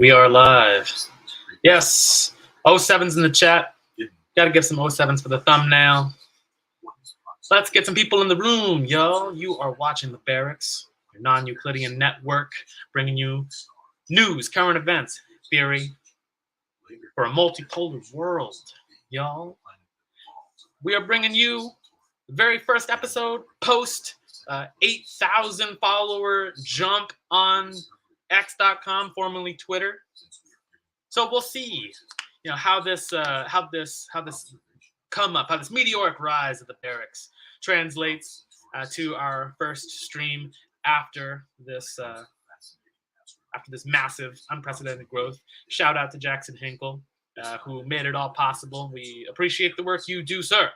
We are live. Yes. 07's in the chat. Got to give some 07s for the thumbnail. Let's get some people in the room, yo. You are watching The Barracks, your non-Euclidean network, bringing you news, current events, theory for a multipolar world, y'all. We are bringing you the very first episode post 8,000 follower jump on X.com, formerly Twitter. So we'll see, how this come up, how this meteoric rise of The Barracks translates to our first stream after this massive, unprecedented growth. Shout out to Jackson Hinkle, who made it all possible. We appreciate the work you do, sir.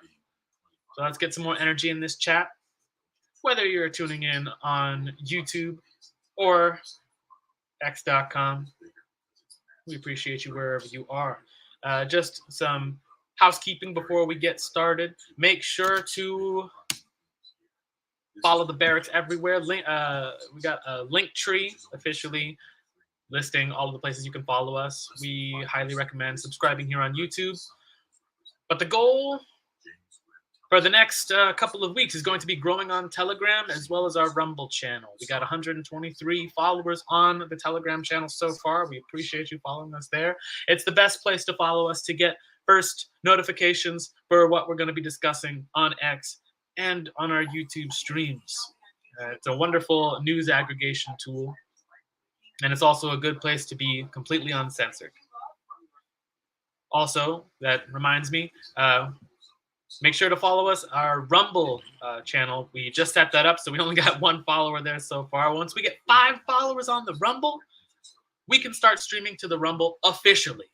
So let's get some more energy in this chat. Whether you're tuning in on YouTube or X.com, we appreciate you wherever you are. Just some housekeeping before we get started. Make sure to follow The Barracks everywhere. We got a link tree officially listing all of the places you can follow us. We highly recommend subscribing here on YouTube. But the goal for the next couple of weeks is going to be growing on Telegram as well as our Rumble channel. We got 123 followers on the Telegram channel so far. We appreciate you following us there. It's the best place to follow us to get first notifications for what we're going to be discussing on X and on our YouTube streams. It's a wonderful news aggregation tool, and it's also a good place to be completely uncensored. Also, that reminds me, make sure to follow us, our Rumble channel. We just set that up, so we only got 1 follower there so far. Once we get 5 followers on the Rumble, we can start streaming to the Rumble officially.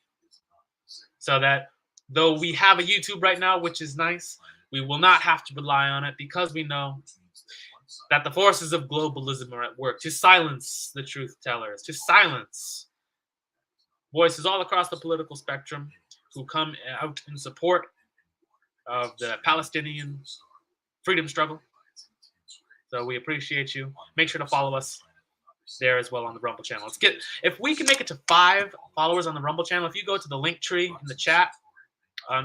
So that though we have a YouTube right now, which is nice, we will not have to rely on it because we know that the forces of globalism are at work to silence the truth tellers, to silence voices all across the political spectrum who come out in support of the Palestinian freedom struggle. So we appreciate you. Make sure to follow us there as well on the Rumble channel. If we can make it to 5 followers on the Rumble channel, if you go to the link tree in the chat,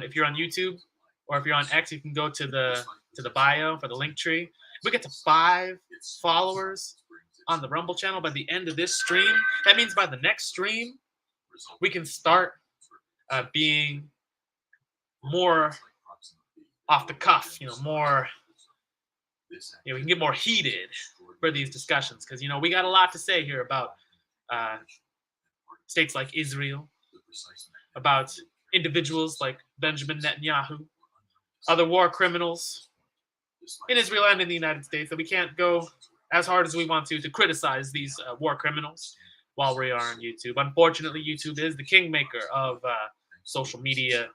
if you're on YouTube or if you're on X, you can go to the bio for the link tree. If we get to 5 followers on the Rumble channel by the end of this stream, that means by the next stream, we can start being more off the cuff, more, we can get more heated for these discussions because, we got a lot to say here about states like Israel, about individuals like Benjamin Netanyahu, other war criminals in Israel and in the United States, that we can't go as hard as we want to criticize these war criminals while we are on YouTube. Unfortunately, YouTube is the kingmaker of social media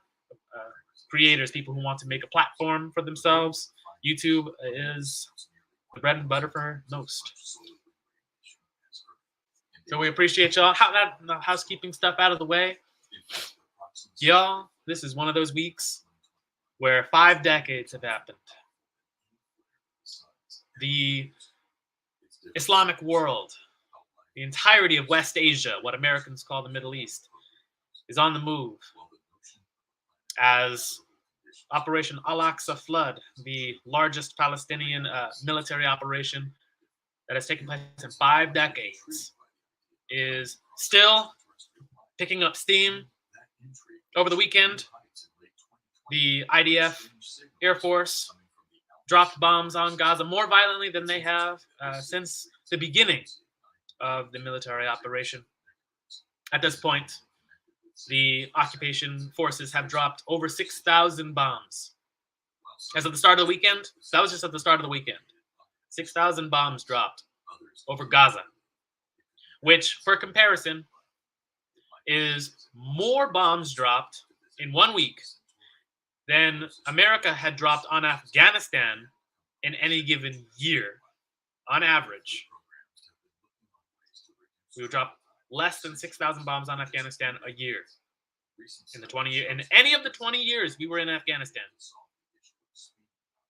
creators, people who want to make a platform for themselves. YouTube is the bread and butter for most. So we appreciate y'all. That housekeeping stuff out of the way. Y'all, this is one of those weeks where 5 decades have happened. The Islamic world, the entirety of West Asia, what Americans call the Middle East, is on the move as Operation Al-Aqsa Flood, the largest Palestinian military operation that has taken place in 5 decades, is still picking up steam. Over the weekend, the IDF Air Force dropped bombs on Gaza more violently than they have since the beginning of the military operation. At this point, the occupation forces have dropped over 6,000 bombs. As of the start of the weekend, that was just at the start of the weekend. 6,000 bombs dropped over Gaza, which, for comparison, is more bombs dropped in 1 week than America had dropped on Afghanistan in any given year. On average, we would drop less than 6,000 bombs on Afghanistan a year in any of the 20 years we were in Afghanistan.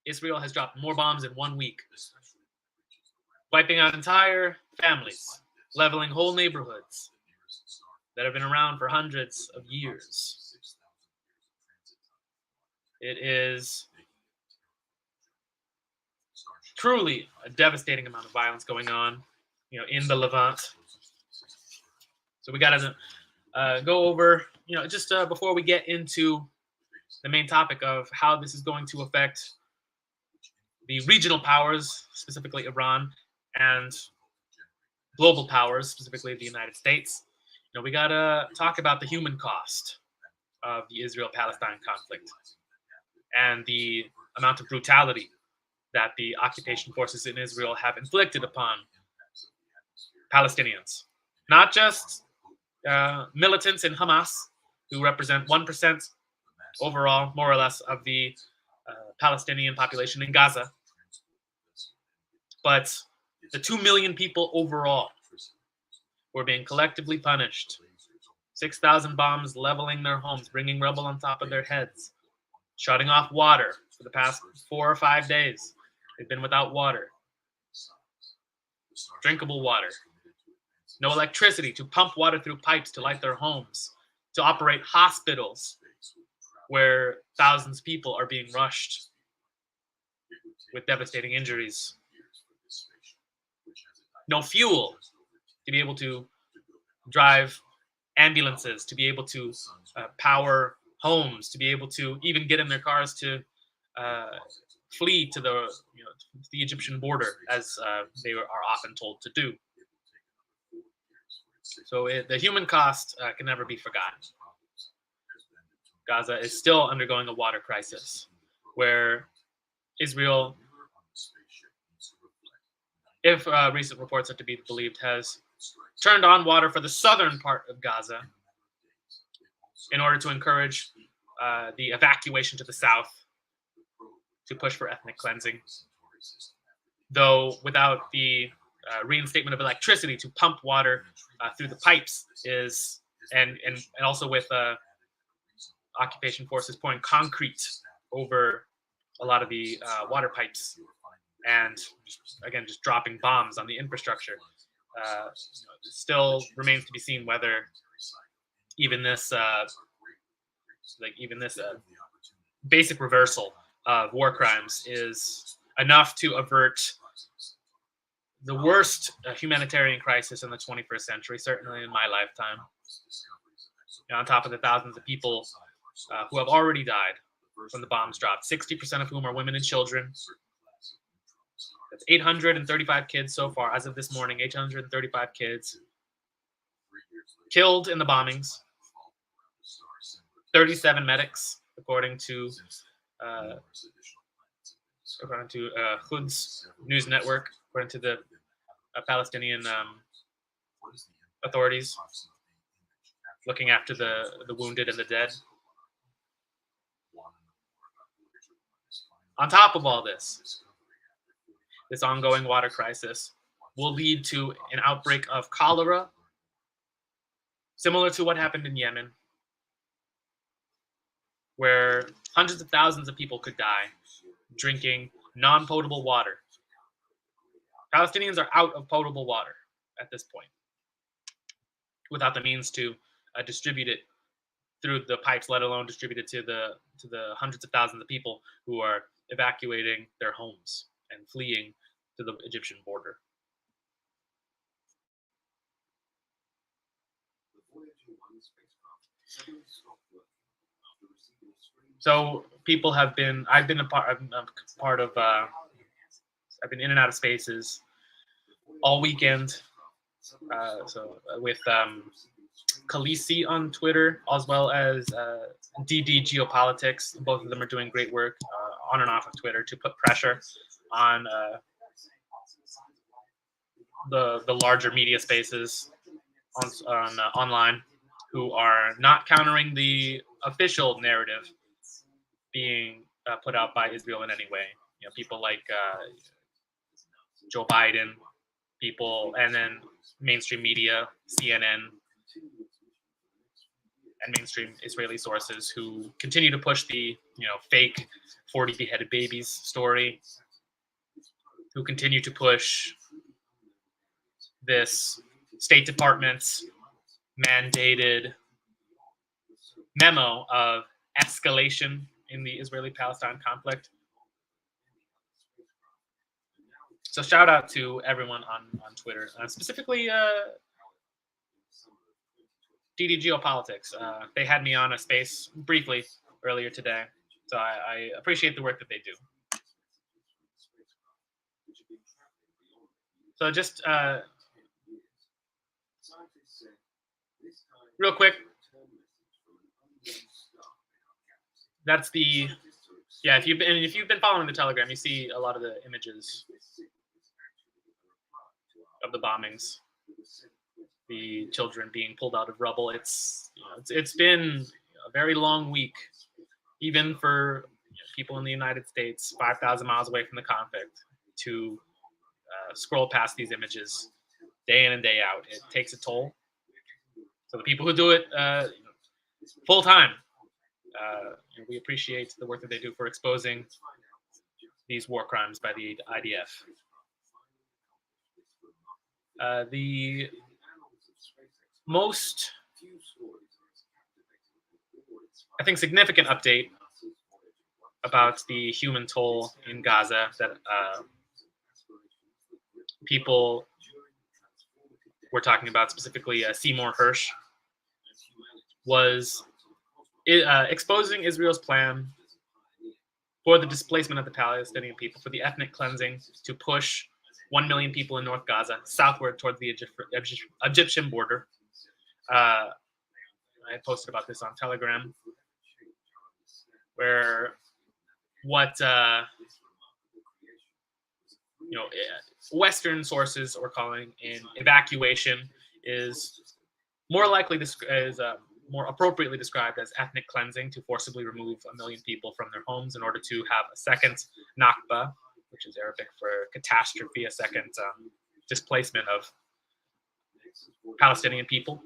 Israel has dropped more bombs in 1 week, wiping out entire families, leveling whole neighborhoods, that have been around for hundreds of years. It is truly a devastating amount of violence going on, in the Levant. So we got to go over, just before we get into the main topic of how this is going to affect the regional powers, specifically Iran, and global powers, specifically the United States. We got to talk about the human cost of the Israel-Palestine conflict and the amount of brutality that the occupation forces in Israel have inflicted upon Palestinians. Not just militants in Hamas, who represent 1% overall, more or less, of the Palestinian population in Gaza, but the 2 million people overall who are being collectively punished. 6,000 bombs leveling their homes, bringing rubble on top of their heads, shutting off water for the past 4 or 5 days. They've been without water, drinkable water, no electricity to pump water through pipes to light their homes, to operate hospitals where thousands of people are being rushed with devastating injuries. No fuel to be able to drive ambulances, to be able to power homes, to be able to even get in their cars to flee to the Egyptian border, as they are often told to do. So the human cost can never be forgotten. Gaza is still undergoing a water crisis, where Israel, if recent reports are to be believed, has turned on water for the southern part of Gaza in order to encourage the evacuation to the south, to push for ethnic cleansing. Though without the reinstatement of electricity to pump water through the pipes and also with occupation forces pouring concrete over a lot of the water pipes, and just dropping bombs on the infrastructure. Still remains to be seen whether even this basic reversal of war crimes is enough to avert the worst humanitarian crisis in the 21st century, certainly in my lifetime. On top of the thousands of people who have already died when the bombs dropped, 60% of whom are women and children. That's 835 kids so far, as of this morning, 835 kids killed in the bombings. 37 medics, according to Quds news network, according to the Palestinian authorities looking after the wounded and the dead. On top of all this ongoing water crisis will lead to an outbreak of cholera, similar to what happened in Yemen, where hundreds of thousands of people could die drinking non-potable water. Palestinians are out of potable water at this point, without the means to distribute it through the pipes, let alone distribute it to the hundreds of thousands of people who are evacuating their homes and fleeing to the Egyptian border. So people have been. I've been a part of. I've been in and out of spaces all weekend. With Khaleesi on Twitter, as well as DD Geopolitics. Both of them are doing great work on and off of Twitter to put pressure on the larger media spaces online, who are not countering the official narrative being put out by Israel in any way. People like Joe Biden, and then mainstream media, CNN, and mainstream Israeli sources who continue to push the fake 40 beheaded babies story, who continue to push this State Department's mandated memo of escalation in the Israeli-Palestine conflict. So shout out to everyone on Twitter, specifically DD Geopolitics. They had me on a space briefly earlier today, so I appreciate the work that they do. So just real quick, that's the if you've been following the Telegram, you see a lot of the images of the bombings, the children being pulled out of rubble. It's been a very long week, even for people in the United States, 5,000 miles away from the conflict, to scroll past these images day in and day out. It takes a toll. So the people who do it full time, we appreciate the work that they do for exposing these war crimes by the IDF. The most, I think, significant update about the human toll in Gaza that people were talking about, specifically Seymour Hersh, was exposing Israel's plan for the displacement of the Palestinian people, for the ethnic cleansing, to push 1 million people in North Gaza southward towards the Egyptian border. I posted about this on Telegram, where what Western sources are calling an evacuation is more appropriately described as ethnic cleansing, to forcibly remove 1 million people from their homes in order to have a second Nakba, which is Arabic for catastrophe, a second displacement of Palestinian people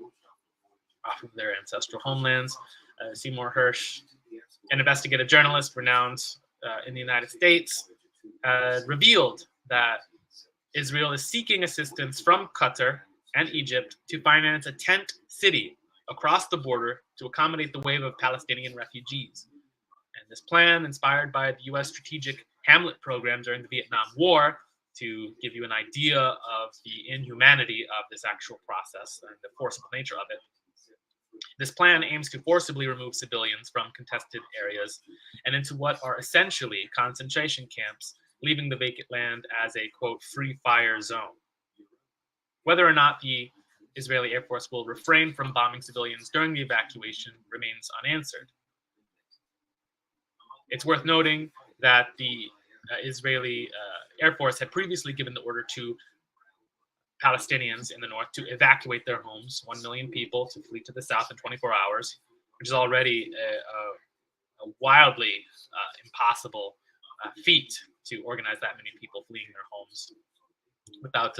off of their ancestral homelands. Seymour Hersh, an investigative journalist renowned in the United States, revealed that Israel is seeking assistance from Qatar and Egypt to finance a tent city across the border to accommodate the wave of Palestinian refugees. And this plan, inspired by the U.S. strategic Hamlet program during the Vietnam War, to give you an idea of the inhumanity of this actual process and the forcible nature of it. This plan aims to forcibly remove civilians from contested areas and into what are essentially concentration camps, leaving the vacant land as a, quote, free fire zone. Whether or not the Israeli Air Force will refrain from bombing civilians during the evacuation remains unanswered. It's worth noting that the Israeli Air Force had previously given the order to Palestinians in the north to evacuate their homes, 1 million people to flee to the south in 24 hours, which is already a wildly impossible feat to organize that many people fleeing their homes without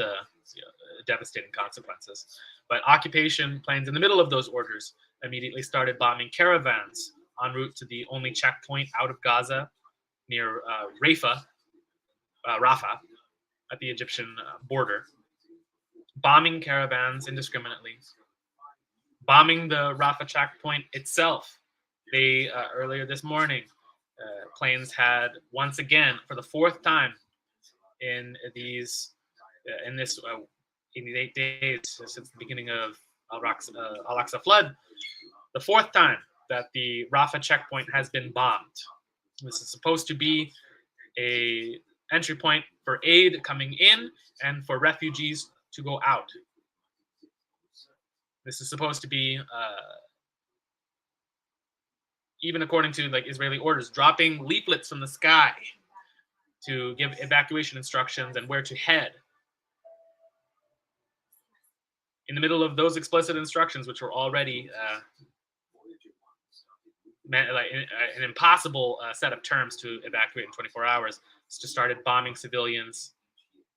devastating consequences. But occupation planes in the middle of those orders immediately started bombing caravans en route to the only checkpoint out of Gaza near Rafah at the Egyptian border, bombing caravans indiscriminately, bombing the Rafah checkpoint itself. They earlier this morning, planes had once again, for the fourth time in these 8 days since the beginning of Al-Aqsa flood, the fourth time that the Rafah checkpoint has been bombed. This is supposed to be a entry point for aid coming in and for refugees to go out. This is supposed to be, even according to Israeli orders, dropping leaflets from the sky to give evacuation instructions and where to head. In the middle of those explicit instructions, which were already an impossible set of terms to evacuate in 24 hours, just started bombing civilians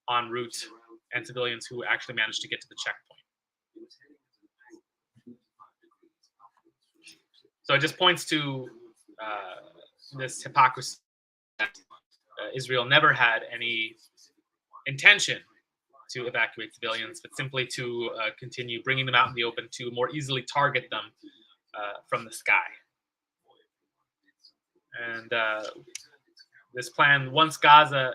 en route and civilians who actually managed to get to the checkpoint. So it just points to this hypocrisy that Israel never had any intention to evacuate civilians, but simply to continue bringing them out in the open to more easily target them from the sky. And this plan, once Gaza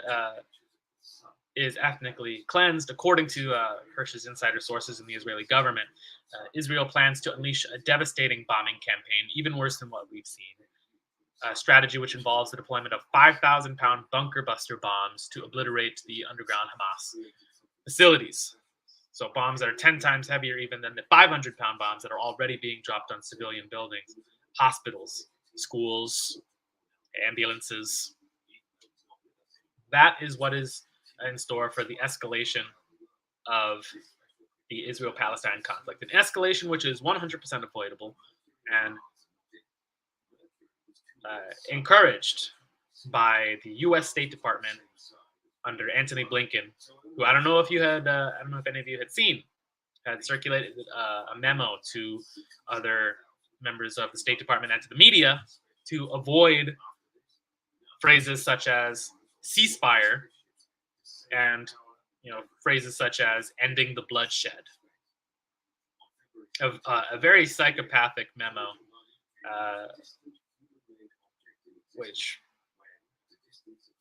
is ethnically cleansed, according to Hirsch's insider sources in the Israeli government, Israel plans to unleash a devastating bombing campaign, even worse than what we've seen. A strategy which involves the deployment of 5,000-pound bunker buster bombs to obliterate the underground Hamas facilities. So bombs that are 10 times heavier even than the 500-pound bombs that are already being dropped on civilian buildings, hospitals, schools, ambulances. That is what is in store for the escalation of the Israel-Palestine conflict. An escalation which is 100% avoidable and encouraged by the U.S. State Department under Antony Blinken, who I don't know if any of you had seen, had circulated a memo to other members of the State Department and to the media to avoid phrases such as ceasefire and phrases such as ending the bloodshed. A very psychopathic memo, which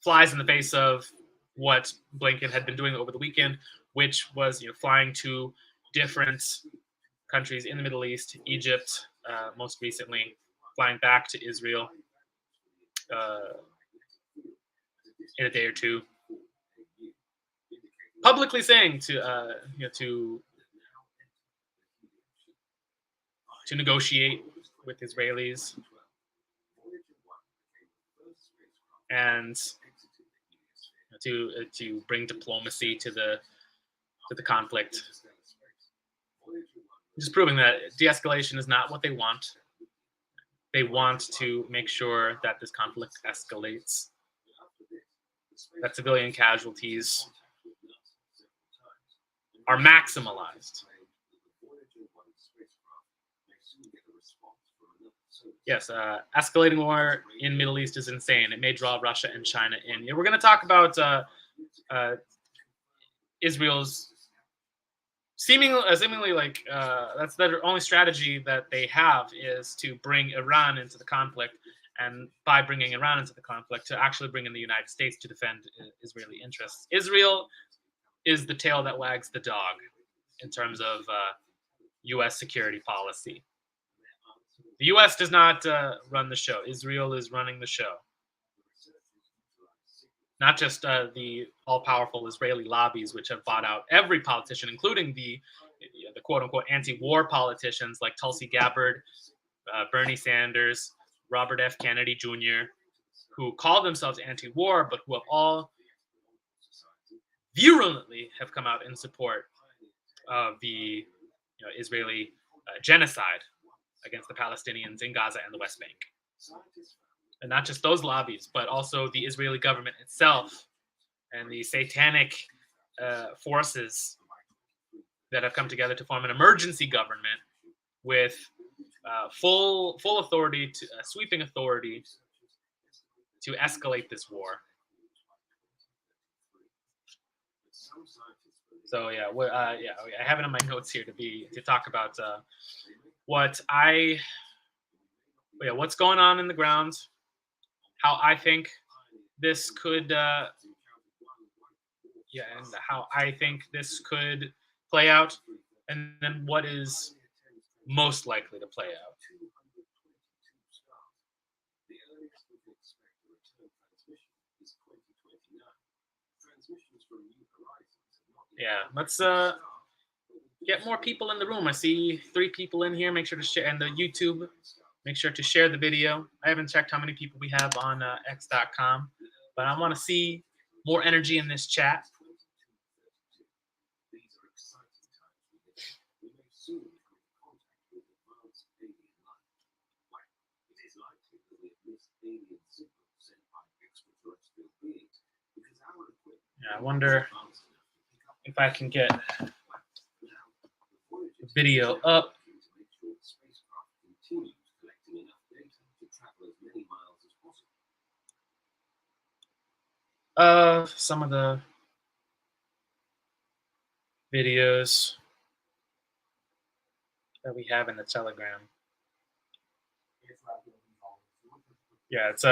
flies in the face of what Blinken had been doing over the weekend, which was flying to different countries in the Middle East, Egypt, most recently, flying back to Israel in a day or two, publicly saying to negotiate with Israelis and to bring diplomacy to the conflict. Just proving that de-escalation is not what they want. They want to make sure that this conflict escalates, that civilian casualties are maximalized. Yes, escalating war in Middle East is insane. It may draw Russia and China in. We're going to talk about Israel's seemingly like that's their only strategy that they have is to bring Iran into the conflict, and by bringing Iran into the conflict, to actually bring in the United States to defend Israeli interests. Israel is the tail that wags the dog in terms of U.S. security policy. The U.S. does not run the show. Israel is running the show. Not just the all-powerful Israeli lobbies, which have bought out every politician, including the quote-unquote anti-war politicians like Tulsi Gabbard, Bernie Sanders, Robert F. Kennedy Jr., who call themselves anti-war, but who have all virulently have come out in support of the Israeli genocide against the Palestinians in Gaza and the West Bank. And not just those lobbies, but also the Israeli government itself and the satanic forces that have come together to form an emergency government with full authority, sweeping authority to escalate this war. So I have it in my notes here to talk about what's going on in the ground, how I think this could and how I think this could play out, and then what is most likely to play out. Yeah, let's get more people in the room. I see 3 people in here. Make sure to share, and the YouTube, make sure to share the video. I haven't checked how many people we have on x.com, but I want to see more energy in this chat. Yeah, I wonder if I can get the video up. Some of the videos that we have in the Telegram. Yeah, it's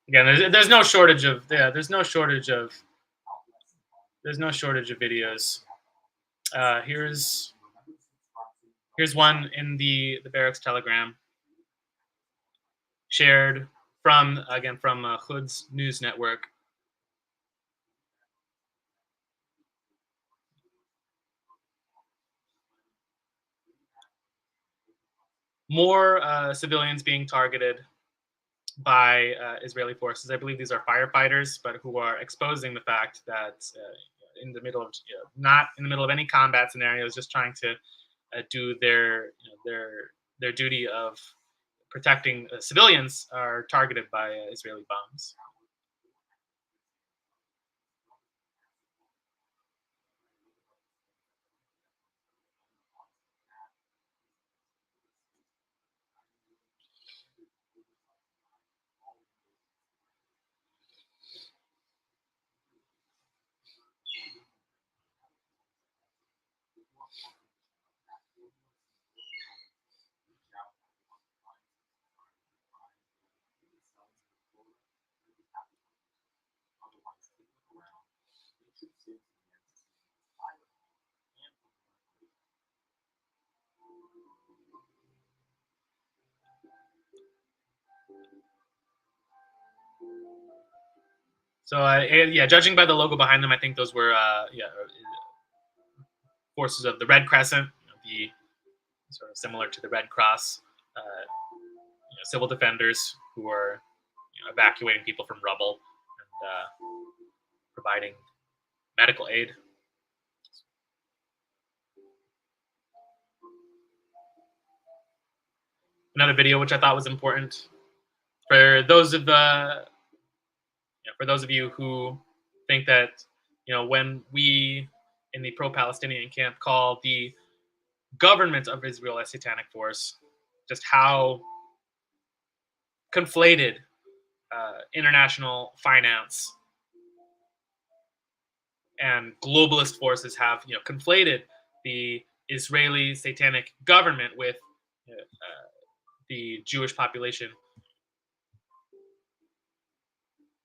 again, there's no shortage of there's no shortage of videos. Here's one in the barracks Telegram, shared from Hood's news network. More civilians being targeted by Israeli forces. I believe these are firefighters, but who are exposing the fact that in the middle of not in the middle of any combat scenarios, just trying to do their duty of protecting civilians, are targeted by Israeli bombs. So yeah, judging by the logo behind them, I think those were forces of the Red Crescent, the sort of similar to the Red Cross, civil defenders who are evacuating people from rubble and providing medical aid. Another video which I thought was important for those of you who think that when we in the pro-Palestinian camp call the government of Israel a satanic force, just how conflated international finance and globalist forces have conflated the Israeli satanic government with the Jewish population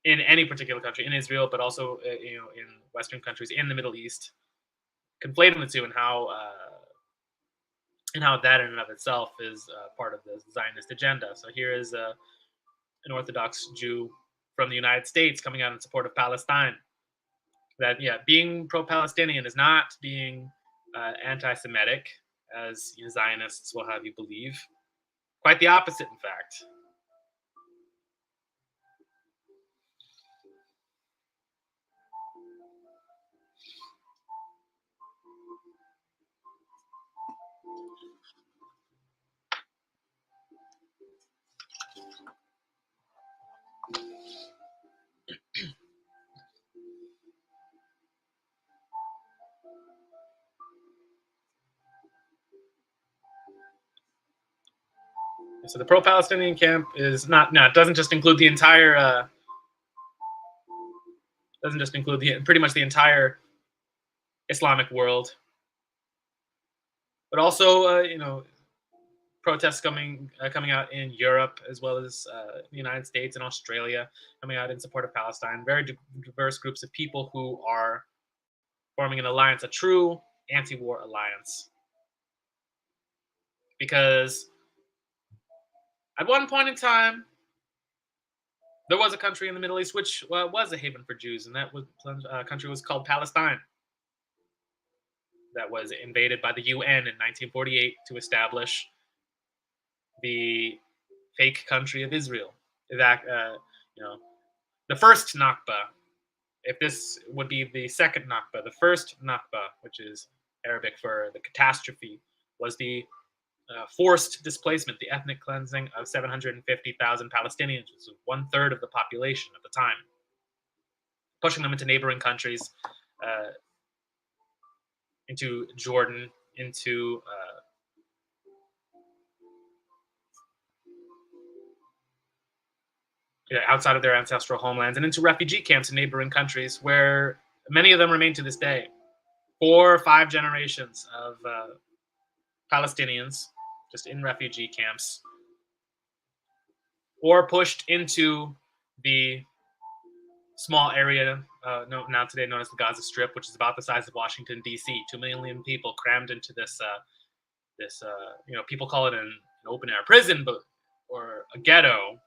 in any particular country, in Israel, but also in Western countries, in the Middle East, conflating the two, and how that in and of itself is part of the Zionist agenda. So here is an Orthodox Jew from the United States coming out in support of Palestine. That being pro-Palestinian is not being anti-Semitic, as Zionists will have you believe. Quite the opposite, in fact. So the pro-Palestinian camp is not. No, it doesn't just include the entire. Doesn't just include pretty much the entire Islamic world, but also protests coming out in Europe, as well as the United States and Australia, coming out in support of Palestine. Very diverse groups of people who are forming an alliance, a true anti-war alliance, because at one point in time, there was a country in the Middle East which was a haven for Jews, and that country was called Palestine. That was invaded by the UN in 1948 to establish the fake country of Israel. That the first Nakba. If this would be the second Nakba, the first Nakba, which is Arabic for the catastrophe, was the forced displacement, the ethnic cleansing of 750,000 Palestinians, which was 1/3 of the population at the time, pushing them into neighboring countries, into Jordan, into outside of their ancestral homelands, and into refugee camps in neighboring countries where many of them remain to this day. 4 or 5 generations of Palestinians just in refugee camps or pushed into the small area now today known as the Gaza Strip, which is about the size of Washington D.C. 2 million people crammed into this people call it an open air prison, but or a ghetto.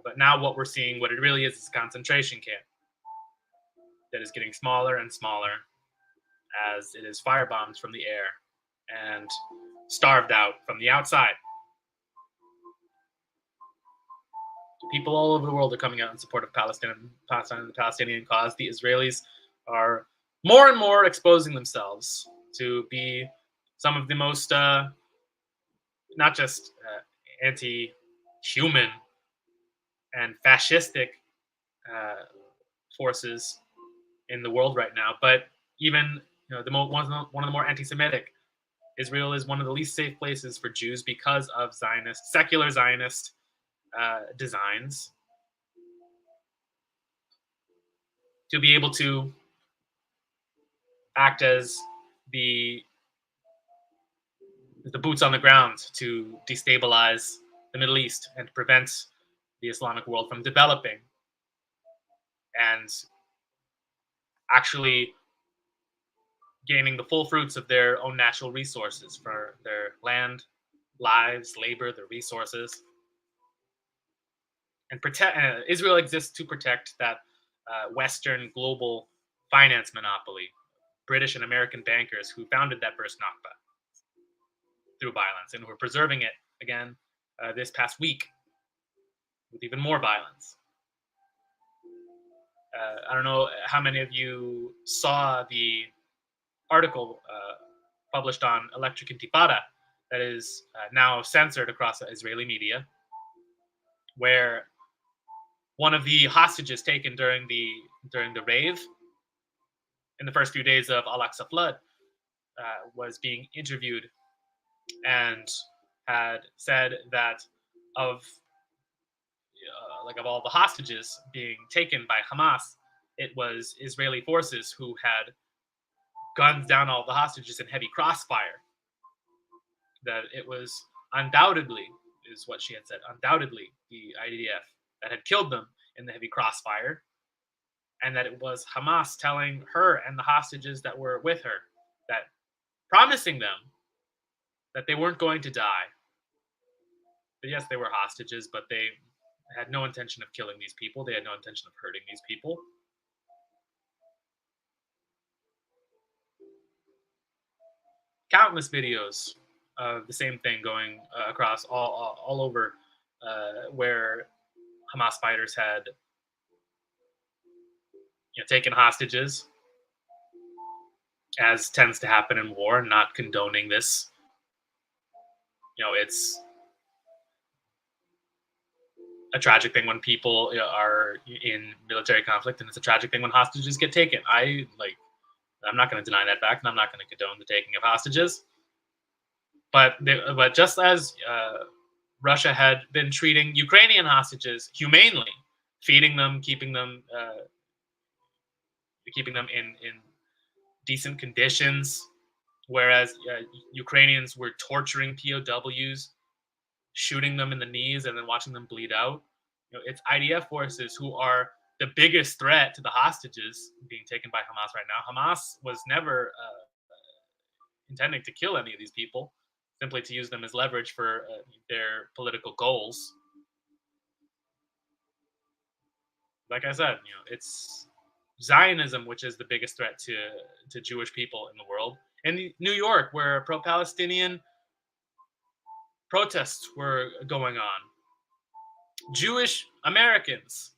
But now what we're seeing, what it really is a concentration camp that is getting smaller and smaller as it is firebombed from the air and starved out from the outside. People all over the world are coming out in support of Palestine and the Palestinian cause. The Israelis are more and more exposing themselves to be some of the most, not just anti-human and fascistic forces in the world right now, but even one of the more anti-Semitic. Israel is one of the least safe places for Jews because of secular Zionist designs to be able to act as the boots on the ground to destabilize the Middle East and prevent the Islamic world from developing and actually gaining the full fruits of their own natural resources for their land, lives, labor, their resources. And Israel exists to protect that Western global finance monopoly, British and American bankers who founded that first Nakba through violence and who are preserving it again this past week with even more violence. I don't know how many of you saw the article published on Electric Intifada that is now censored across the Israeli media, where one of the hostages taken during the rave in the first few days of Al-Aqsa flood was being interviewed and had said that of of all the hostages being taken by Hamas, it was Israeli forces who had gunned down all the hostages in heavy crossfire. That it was undoubtedly, is what she had said, undoubtedly the IDF that had killed them in the heavy crossfire, and that it was Hamas telling her and the hostages that were with her, that promising them that they weren't going to die. But yes, they were hostages, but they had no intention of killing these people. They had no intention of hurting these people. Countless videos of the same thing going across all over, where Hamas fighters had taken hostages, as tends to happen in war. Not condoning this. It's a tragic thing when people are in military conflict, and it's a tragic thing when hostages get taken. I'm not going to deny that fact, and I'm not going to condone the taking of hostages. But just as Russia had been treating Ukrainian hostages humanely, feeding them, keeping them in decent conditions, whereas Ukrainians were torturing POWs, shooting them in the knees, and then watching them bleed out. It's IDF forces who are the biggest threat to the hostages being taken by Hamas right now. Hamas was never intending to kill any of these people, simply to use them as leverage for their political goals. Like I said, it's Zionism which is the biggest threat to Jewish people in the world. In New York, where pro-Palestinian protests were going on, Jewish Americans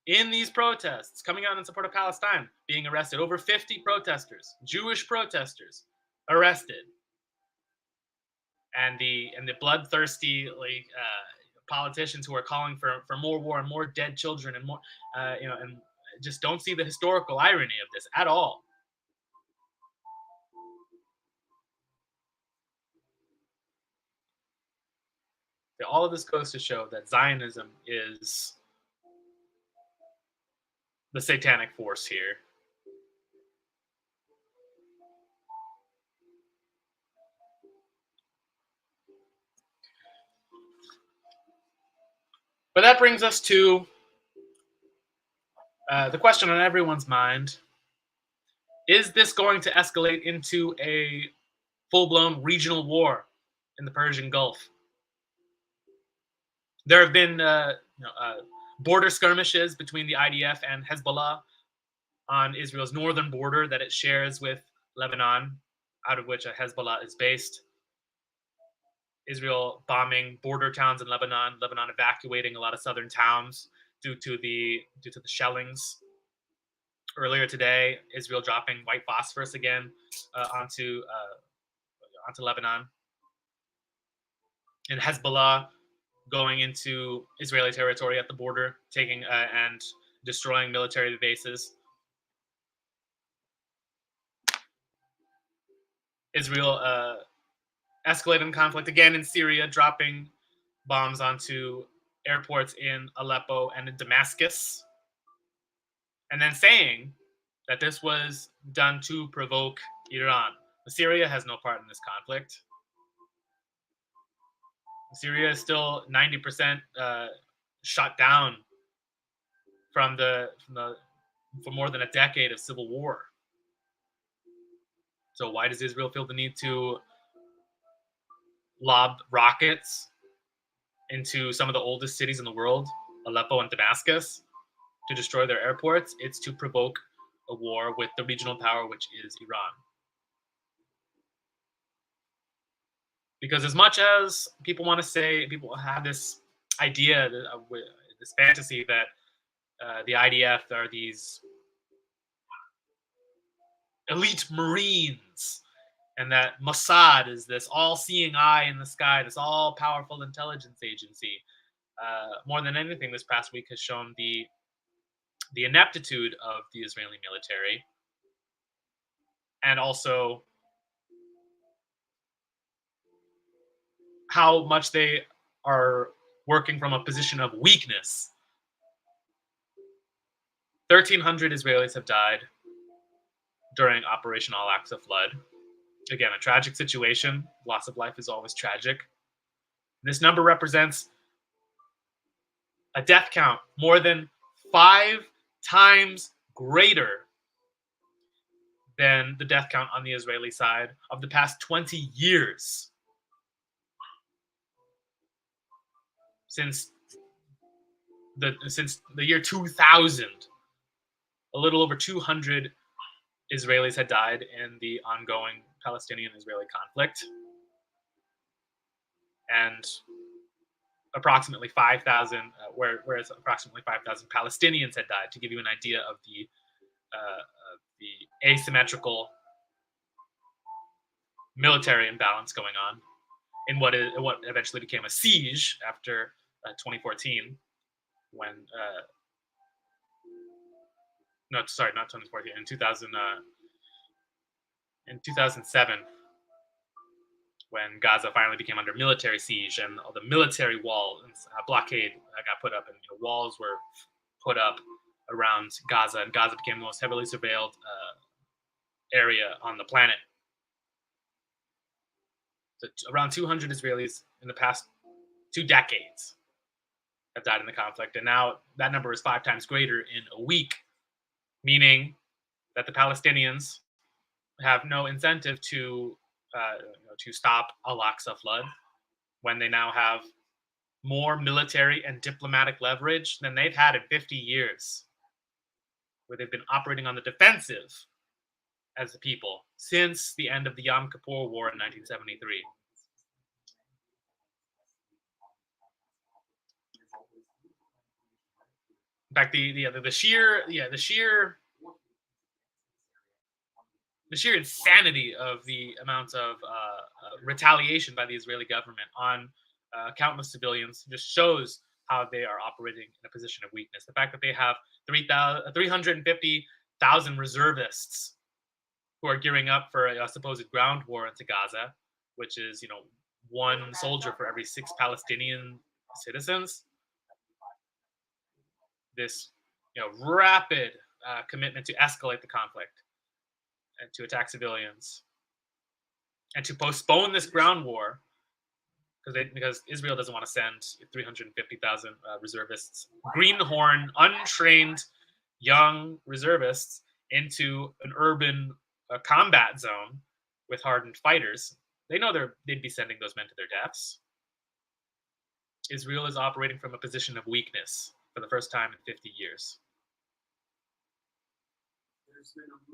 in these protests coming out in support of Palestine being arrested. Over 50 protesters, Jewish protesters, arrested. And the bloodthirsty politicians who are calling for more war and more dead children and more and just don't see the historical irony of this at all. All of this goes to show that Zionism is the satanic force here, But that brings us to the question on everyone's mind: is this going to escalate into a full-blown regional war in the Persian Gulf? There have been border skirmishes between the IDF and Hezbollah on Israel's northern border that it shares with Lebanon, out of which Hezbollah is based. Israel bombing border towns in Lebanon, Lebanon evacuating a lot of southern towns due to the shellings. Earlier today, Israel dropping white phosphorus again onto Lebanon, and Hezbollah going into Israeli territory at the border, taking and destroying military bases. Israel escalating conflict again in Syria, dropping bombs onto airports in Aleppo and in Damascus, and then saying that this was done to provoke Iran. Syria has no part in this conflict. Syria is still 90% shut down from for more than a decade of civil war. So why does Israel feel the need to lob rockets into some of the oldest cities in the world, Aleppo and Damascus, to destroy their airports? It's to provoke a war with the regional power, which is Iran. Because as much as people want to say, people have this idea, this fantasy that the IDF are these elite Marines, and that Mossad is this all-seeing eye in the sky, this all-powerful intelligence agency. More than anything, this past week has shown the ineptitude of the Israeli military, and also how much they are working from a position of weakness. 1,300 Israelis have died during Operation Al-Aqsa Flood. Again, a tragic situation. Loss of life is always tragic. This number represents a death count more than 5 times greater than the death count on the Israeli side of the past 20 years. Since the year 2000, a little over 200 Israelis had died in the ongoing Palestinian-Israeli conflict, and approximately 5,000, whereas approximately 5,000 Palestinians had died. To give you an idea of the asymmetrical military imbalance going on in what eventually became a siege after 2014, when no, sorry, not 2014, in 2007, when Gaza finally became under military siege and all the military wall blockade got put up, and walls were put up around Gaza, and Gaza became the most heavily surveilled area on the planet. So around 200 Israelis in the past 2 decades have died in the conflict, and now that number is 5 times greater in a week, meaning that the Palestinians have no incentive to stop Al-Aqsa Flood when they now have more military and diplomatic leverage than they've had in 50 years, where they've been operating on the defensive as a people since the end of the Yom Kippur War in 1973. In fact, the sheer insanity of the amount of retaliation by the Israeli government on countless civilians just shows how they are operating in a position of weakness. The fact that they have 350,000 reservists who are gearing up for a supposed ground war into Gaza, which is, 1 soldier for every 6 Palestinian citizens. This, rapid commitment to escalate the conflict and to attack civilians and to postpone this ground war because Israel doesn't want to send 350,000 reservists, greenhorn, untrained young reservists into an urban combat zone with hardened fighters. They know they'd be sending those men to their deaths. Israel is operating from a position of weakness for the first time in 50 years.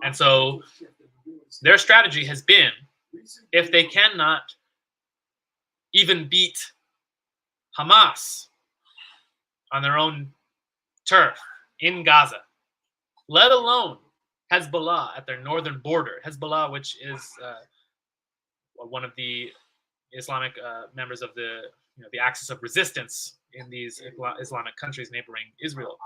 And so their strategy has been, if they cannot even beat Hamas on their own turf in Gaza, let alone Hezbollah at their northern border, Hezbollah, which is one of the Islamic members of the axis of resistance in these Islamic countries neighboring Israel,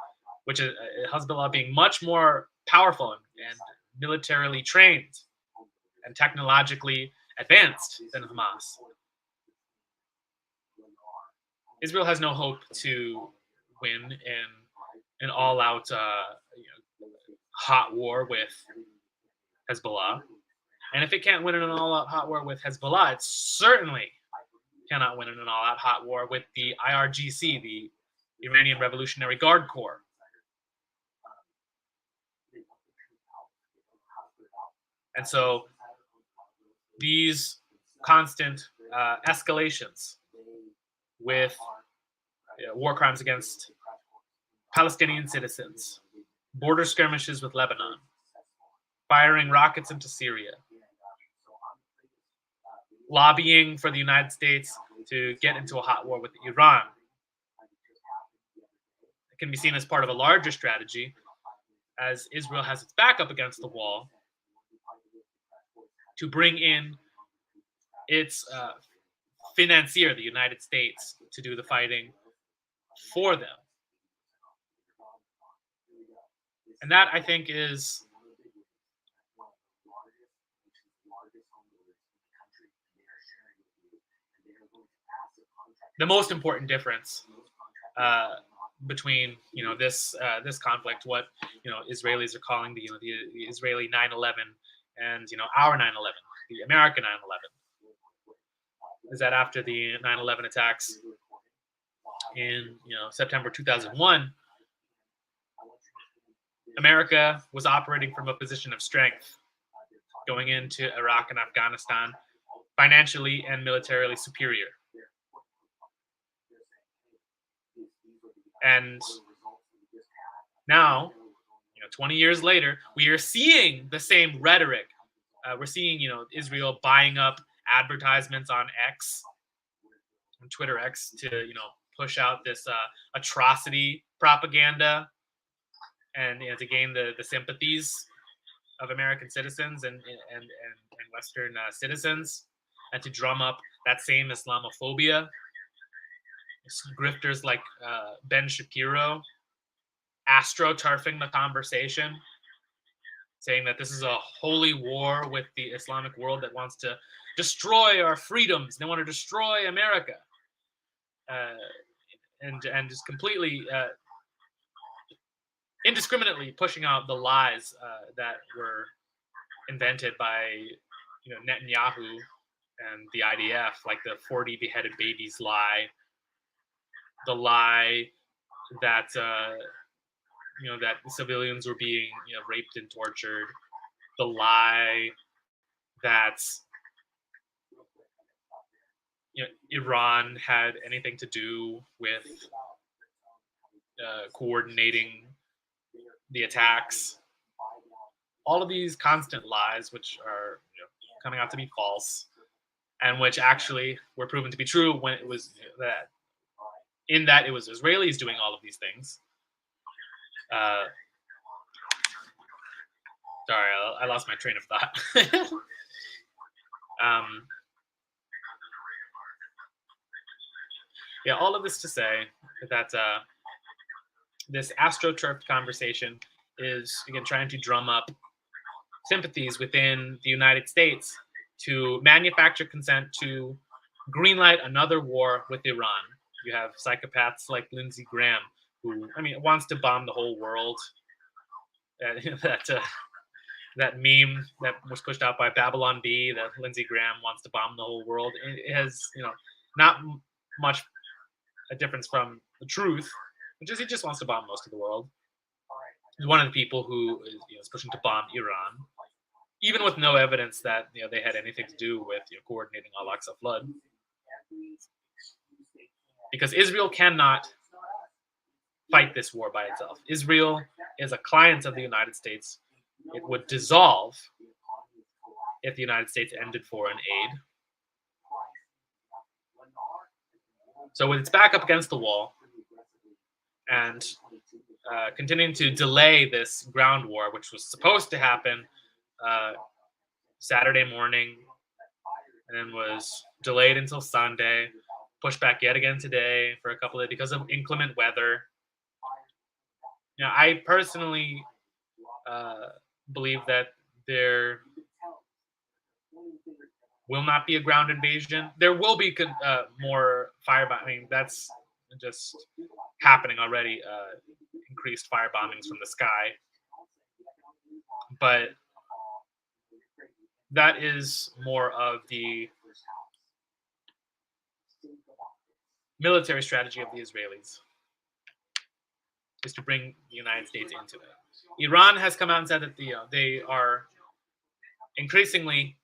which is Hezbollah being much more powerful and militarily trained and technologically advanced than Hamas. Israel has no hope to win in an all-out hot war with Hezbollah. And if it can't win in an all-out hot war with Hezbollah, it certainly cannot win in an all-out hot war with the IRGC, the Iranian Revolutionary Guard Corps. And so these constant escalations with war crimes against Palestinian citizens, border skirmishes with Lebanon, firing rockets into Syria, lobbying for the United States to get into a hot war with Iran. It can be seen as part of a larger strategy as Israel has its back up against the wall to bring in its financier, the United States, to do the fighting for them. And that, I think, is the most important difference between this conflict, what Israelis are calling the Israeli 9/11 and our 9/11, the American 9/11, is that after the 9/11 attacks in September 2001, America was operating from a position of strength, going into Iraq and Afghanistan financially and militarily superior. And now, 20 years later, we are seeing the same rhetoric. We're seeing, Israel buying up advertisements on X, on Twitter X, to push out this atrocity propaganda and to gain the sympathies of American citizens and Western citizens, and to drum up that same Islamophobia. Grifters like Ben Shapiro astroturfing the conversation, saying that this is a holy war with the Islamic world that wants to destroy our freedoms. They want to destroy America, and just completely indiscriminately pushing out the lies that were invented by Netanyahu and the IDF, like the 40 beheaded babies lie, the lie that that civilians were being raped and tortured, the lie that Iran had anything to do with coordinating the attacks. All of these constant lies, which are coming out to be false, and which actually were proven to be true when it was that it was Israelis doing all of these things. Sorry, I lost my train of thought. All of this to say that this astroturfed conversation is, again, trying to drum up sympathies within the United States to manufacture consent to greenlight another war with Iran. You have psychopaths like Lindsey Graham, who, wants to bomb the whole world. That meme that was pushed out by Babylon Bee, that Lindsey Graham wants to bomb the whole world. It has, not much a difference from the truth, which is he just wants to bomb most of the world. He's one of the people who is pushing to bomb Iran, even with no evidence that they had anything to do with coordinating Al-Aqsa flood, because Israel cannot fight this war by itself. Israel is a client of the United States. It would dissolve if the United States ended foreign aid. So with its back up against the wall and continuing to delay this ground war, which was supposed to happen Saturday morning and then was delayed until Sunday, pushed back yet again today for a couple of days because of inclement weather. I personally believe that there will not be a ground invasion. There will be more firebombing. I mean, that's just happening already. Increased fire bombings from the sky, but that is more of the military strategy of the Israelis, is to bring the United States into it. Iran has come out and said that they are increasingly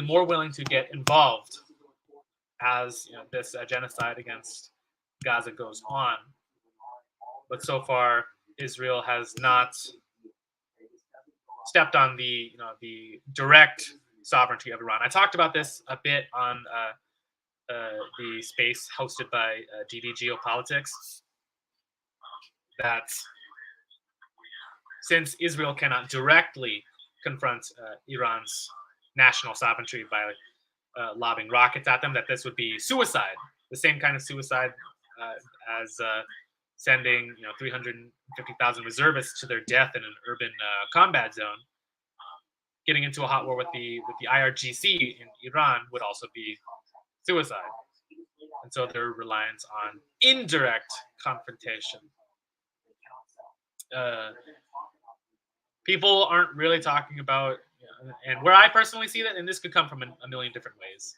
more willing to get involved as this genocide against Gaza goes on. But so far, Israel has not stepped on the direct sovereignty of Iran. I talked about this a bit on the space hosted by GD Geopolitics, that since Israel cannot directly confront Iran's national sovereignty by lobbing rockets at them, that this would be suicide, the same kind of suicide as sending 350,000 reservists to their death in an urban combat zone. Getting into a hot war with the IRGC in Iran would also be suicide. And so their reliance on indirect confrontation. People aren't really talking about, and where I personally see that, and this could come from a million different ways,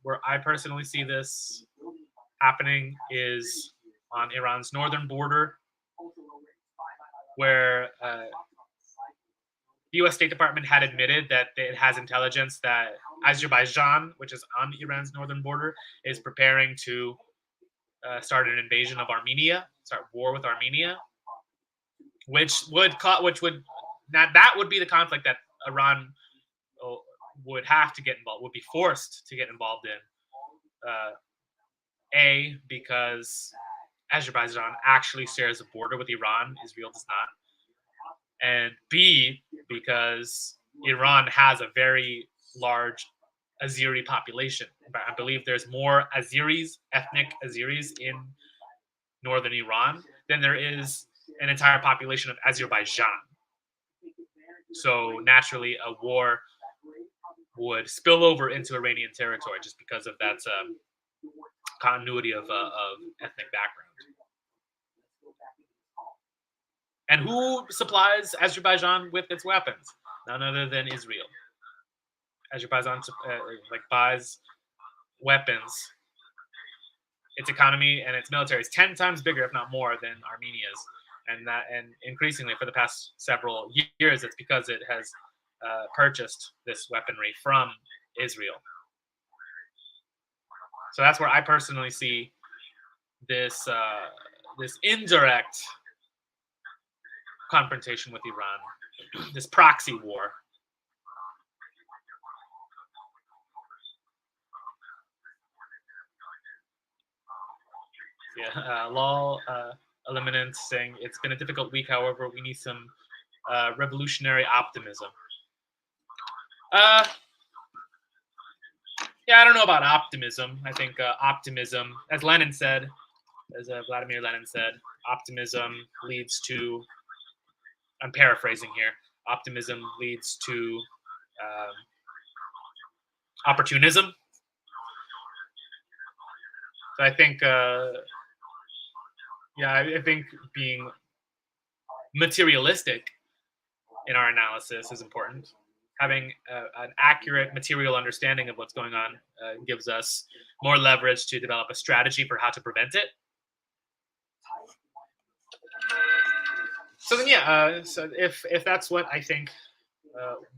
where I personally see this happening is on Iran's northern border, where the U.S. State Department had admitted that it has intelligence that Azerbaijan, which is on Iran's northern border, is preparing to start an invasion of Armenia, start war with Armenia, which would be the conflict that Iran would have to get involved, would be forced to get involved in. A, because Azerbaijan actually shares a border with Iran, Israel does not. And B, because Iran has a very large Azeri population. I believe there's more Azeris, ethnic Azeris in northern Iran than there is an entire population of Azerbaijan. So naturally, a war would spill over into Iranian territory just because of that continuity of ethnic background. And who supplies Azerbaijan with its weapons? None other than Israel. Azerbaijan buys weapons. Its economy and its military is 10 times bigger, if not more, than Armenia's. And increasingly for the past several years, it's because it has purchased this weaponry from Israel. So that's where I personally see this indirect confrontation with Iran, this proxy war. Yeah, Lol Eliminant saying it's been a difficult week. However, we need some revolutionary optimism. Yeah, I don't know about optimism. I think optimism, as Lenin said, as Vladimir Lenin said, optimism leads to, I'm paraphrasing here, optimism leads to opportunism. So I think, I think being materialistic in our analysis is important. having an accurate material understanding of what's going on gives us more leverage to develop a strategy for how to prevent it. So then, yeah. So if that's what I think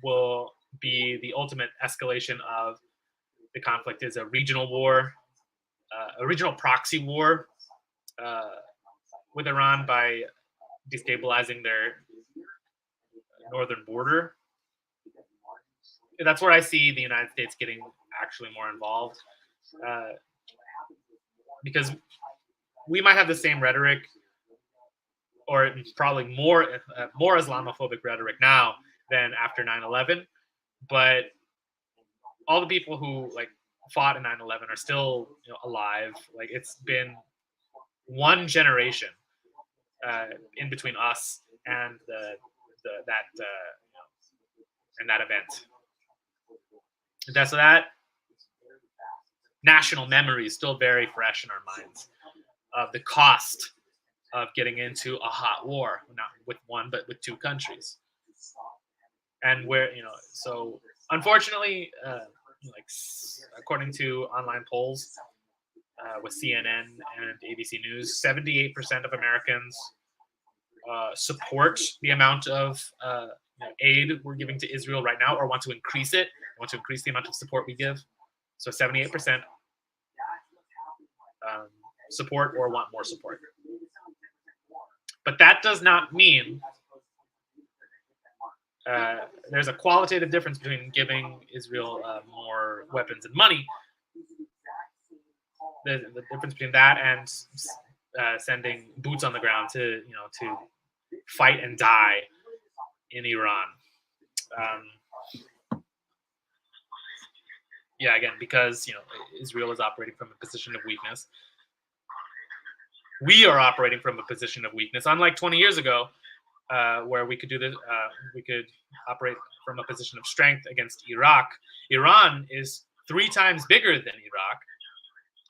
will be the ultimate escalation of the conflict, is a regional war, a regional proxy war uh, with Iran by destabilizing their northern border. That's where I see the United States getting actually more involved, uh, because we might have the same rhetoric, or probably more Islamophobic rhetoric now than after 9/11, but all the people who like fought in 9/11 are still alive. Like, it's been one generation in between us and the that and that event. So that national memory is still very fresh in our minds of the cost of getting into a hot war, not with one but with two countries. And where so unfortunately, like according to online polls with CNN and ABC News, 78% of Americans support the amount of aid we're giving to Israel right now, or want to increase it, want to increase the amount of support we give. So 78% support or want more support. But that does not mean there's a qualitative difference between giving Israel more weapons and money. The difference between that and sending boots on the ground to fight and die in Iran. Yeah, again, because Israel is operating from a position of weakness. We are operating from a position of weakness, unlike 20 years ago, where we could do this. We could operate from a position of strength against Iraq. Iran is 3 times bigger than Iraq.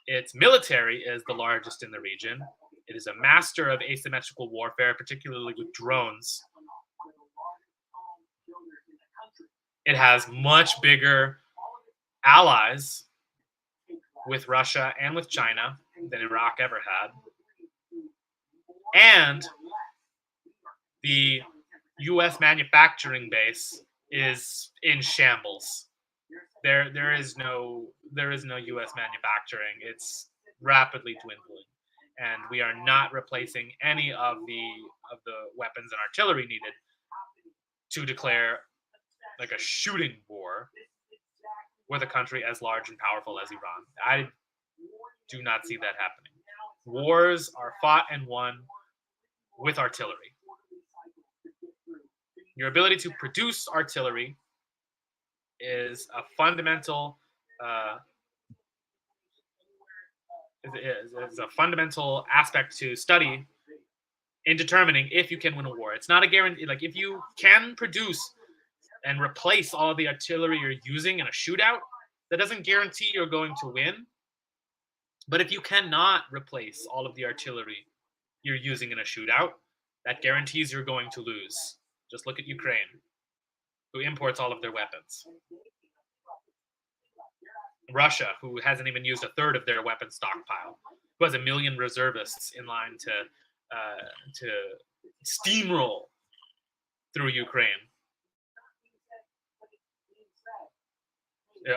Its military is the largest in the region. It is a master of asymmetrical warfare, particularly with drones. It has much bigger allies with Russia and with China than Iraq ever had. And the U.S. manufacturing base is in shambles. There is no U.S. manufacturing. It's rapidly dwindling, and we are not replacing any of the weapons and artillery needed to declare like a shooting war with a country as large and powerful as Iran. I do not see that happening. Wars are fought and won with artillery. Your ability to produce artillery is a fundamental is a fundamental aspect to study in determining if you can win a war. It's not a guarantee. Like, if you can produce and replace all of the artillery you're using in a shootout, that doesn't guarantee you're going to win. But if you cannot replace all of the artillery you're using in a shootout, that guarantees you're going to lose. Just look at Ukraine, who imports all of their weapons. Russia, who hasn't even used a third of their weapon stockpile, who has 1 million reservists in line to steamroll through Ukraine.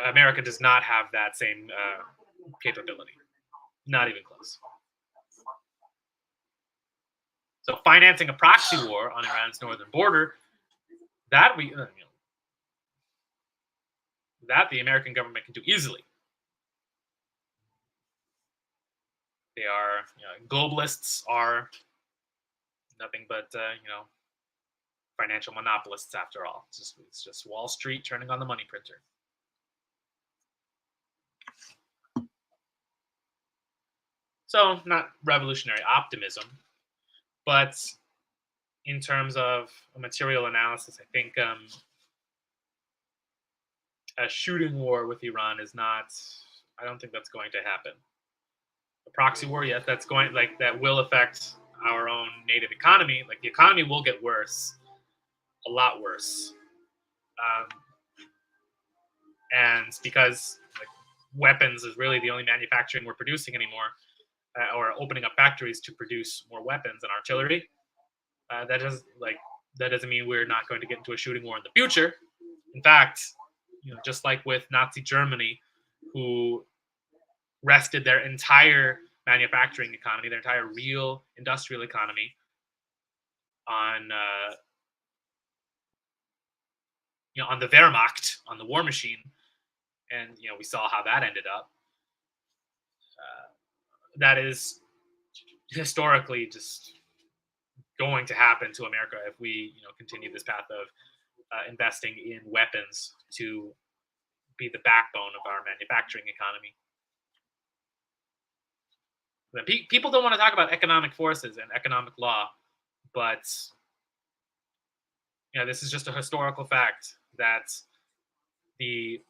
America does not have that same capability. Not even close. So financing a proxy war on Iran's northern border, that that the American government can do easily. They are, globalists are nothing but financial monopolists after all. It's just Wall Street turning on the money printer. So, not revolutionary optimism, but in terms of a material analysis, I think a shooting war with Iran is not. I don't think that's going to happen. A proxy war, yes, that will affect our own native economy. Like, the economy will get worse, a lot worse. And because weapons is really the only manufacturing we're producing anymore, or opening up factories to produce more weapons and artillery, that doesn't mean we're not going to get into a shooting war in the future. In fact, just like with Nazi Germany, who rested their entire manufacturing economy, their entire real industrial economy on on the Wehrmacht, on the war machine, and we saw how that ended up. That is historically just going to happen to America if we continue this path of investing in weapons to be the backbone of our manufacturing economy. People don't want to talk about economic forces and economic law, but this is just a historical fact that the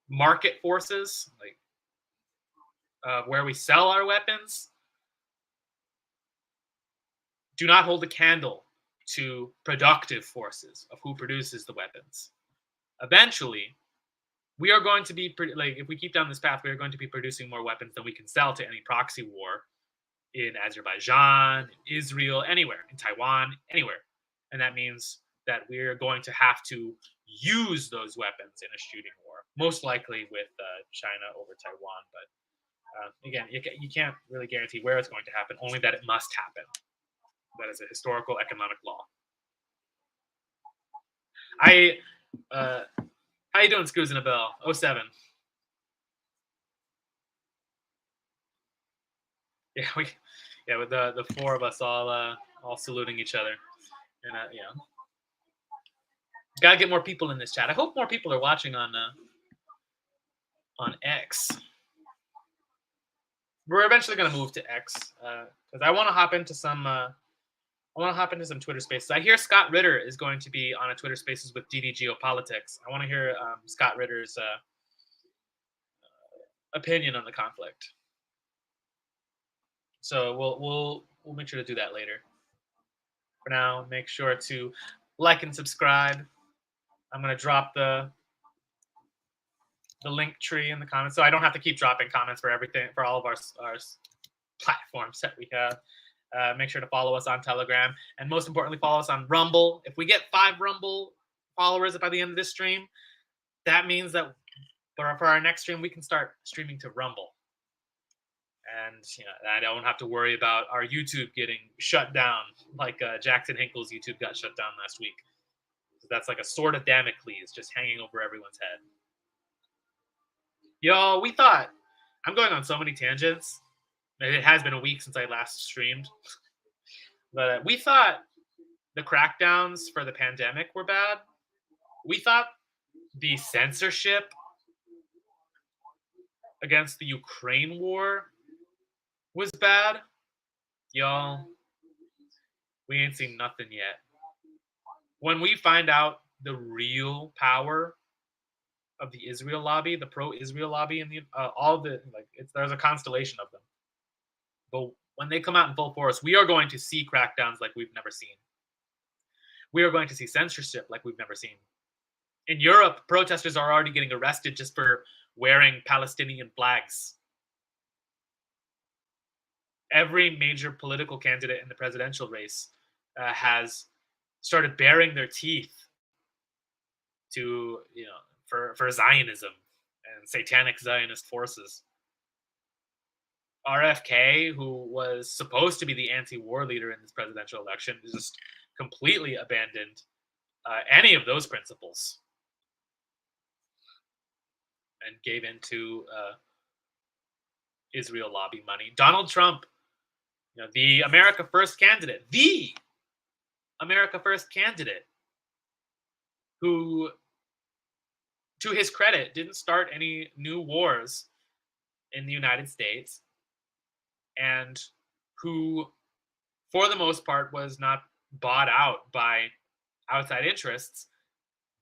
market forces, like where we sell our weapons, do not hold a candle to productive forces of who produces the weapons. Eventually, we are going to be if we keep down this path, we are going to be producing more weapons than we can sell to any proxy war in Azerbaijan, in Israel, anywhere, in Taiwan, anywhere. And that means that we're going to have to use those weapons in a shooting war, most likely with China over Taiwan. But again, you can't really guarantee where it's going to happen, only that it must happen. That is a historical economic law. How you doing, Screws in a Bell? 07. Yeah, with the four of us all saluting each other, and gotta get more people in this chat. I hope more people are watching on X. We're eventually gonna move to X because I want to hop into some. Twitter Spaces. I hear Scott Ritter is going to be on a Twitter Spaces with DD Geopolitics. I want to hear Scott Ritter's opinion on the conflict. So we'll make sure to do that later. For now, make sure to like and subscribe. I'm gonna drop the link tree in the comments, so I don't have to keep dropping comments for everything for all of our platforms that we have. Make sure to follow us on Telegram, and most importantly, follow us on Rumble. If we get 5 Rumble followers by the end of this stream, that means that for our next stream, we can start streaming to Rumble. And I don't have to worry about our YouTube getting shut down, like Jackson Hinkle's YouTube got shut down last week. So that's like a sword of Damocles just hanging over everyone's head. Yo, we thought, I'm going on so many tangents. It has been a week since I last streamed. But we thought the crackdowns for the pandemic were bad. We thought the censorship against the Ukraine war was bad. Y'all, we ain't seen nothing yet. When we find out the real power of the Israel lobby, the pro-Israel lobby, and there's a constellation of them. But when they come out in full force, we are going to see crackdowns like we've never seen. We are going to see censorship like we've never seen. In Europe, protesters are already getting arrested just for wearing Palestinian flags. Every major political candidate in the presidential race has started baring their teeth to, for Zionism and satanic Zionist forces. RFK, who was supposed to be the anti-war leader in this presidential election, just completely abandoned any of those principles and gave into Israel lobby money. Donald Trump, the America First candidate, who, to his credit, didn't start any new wars in the United States, and who, for the most part, was not bought out by outside interests,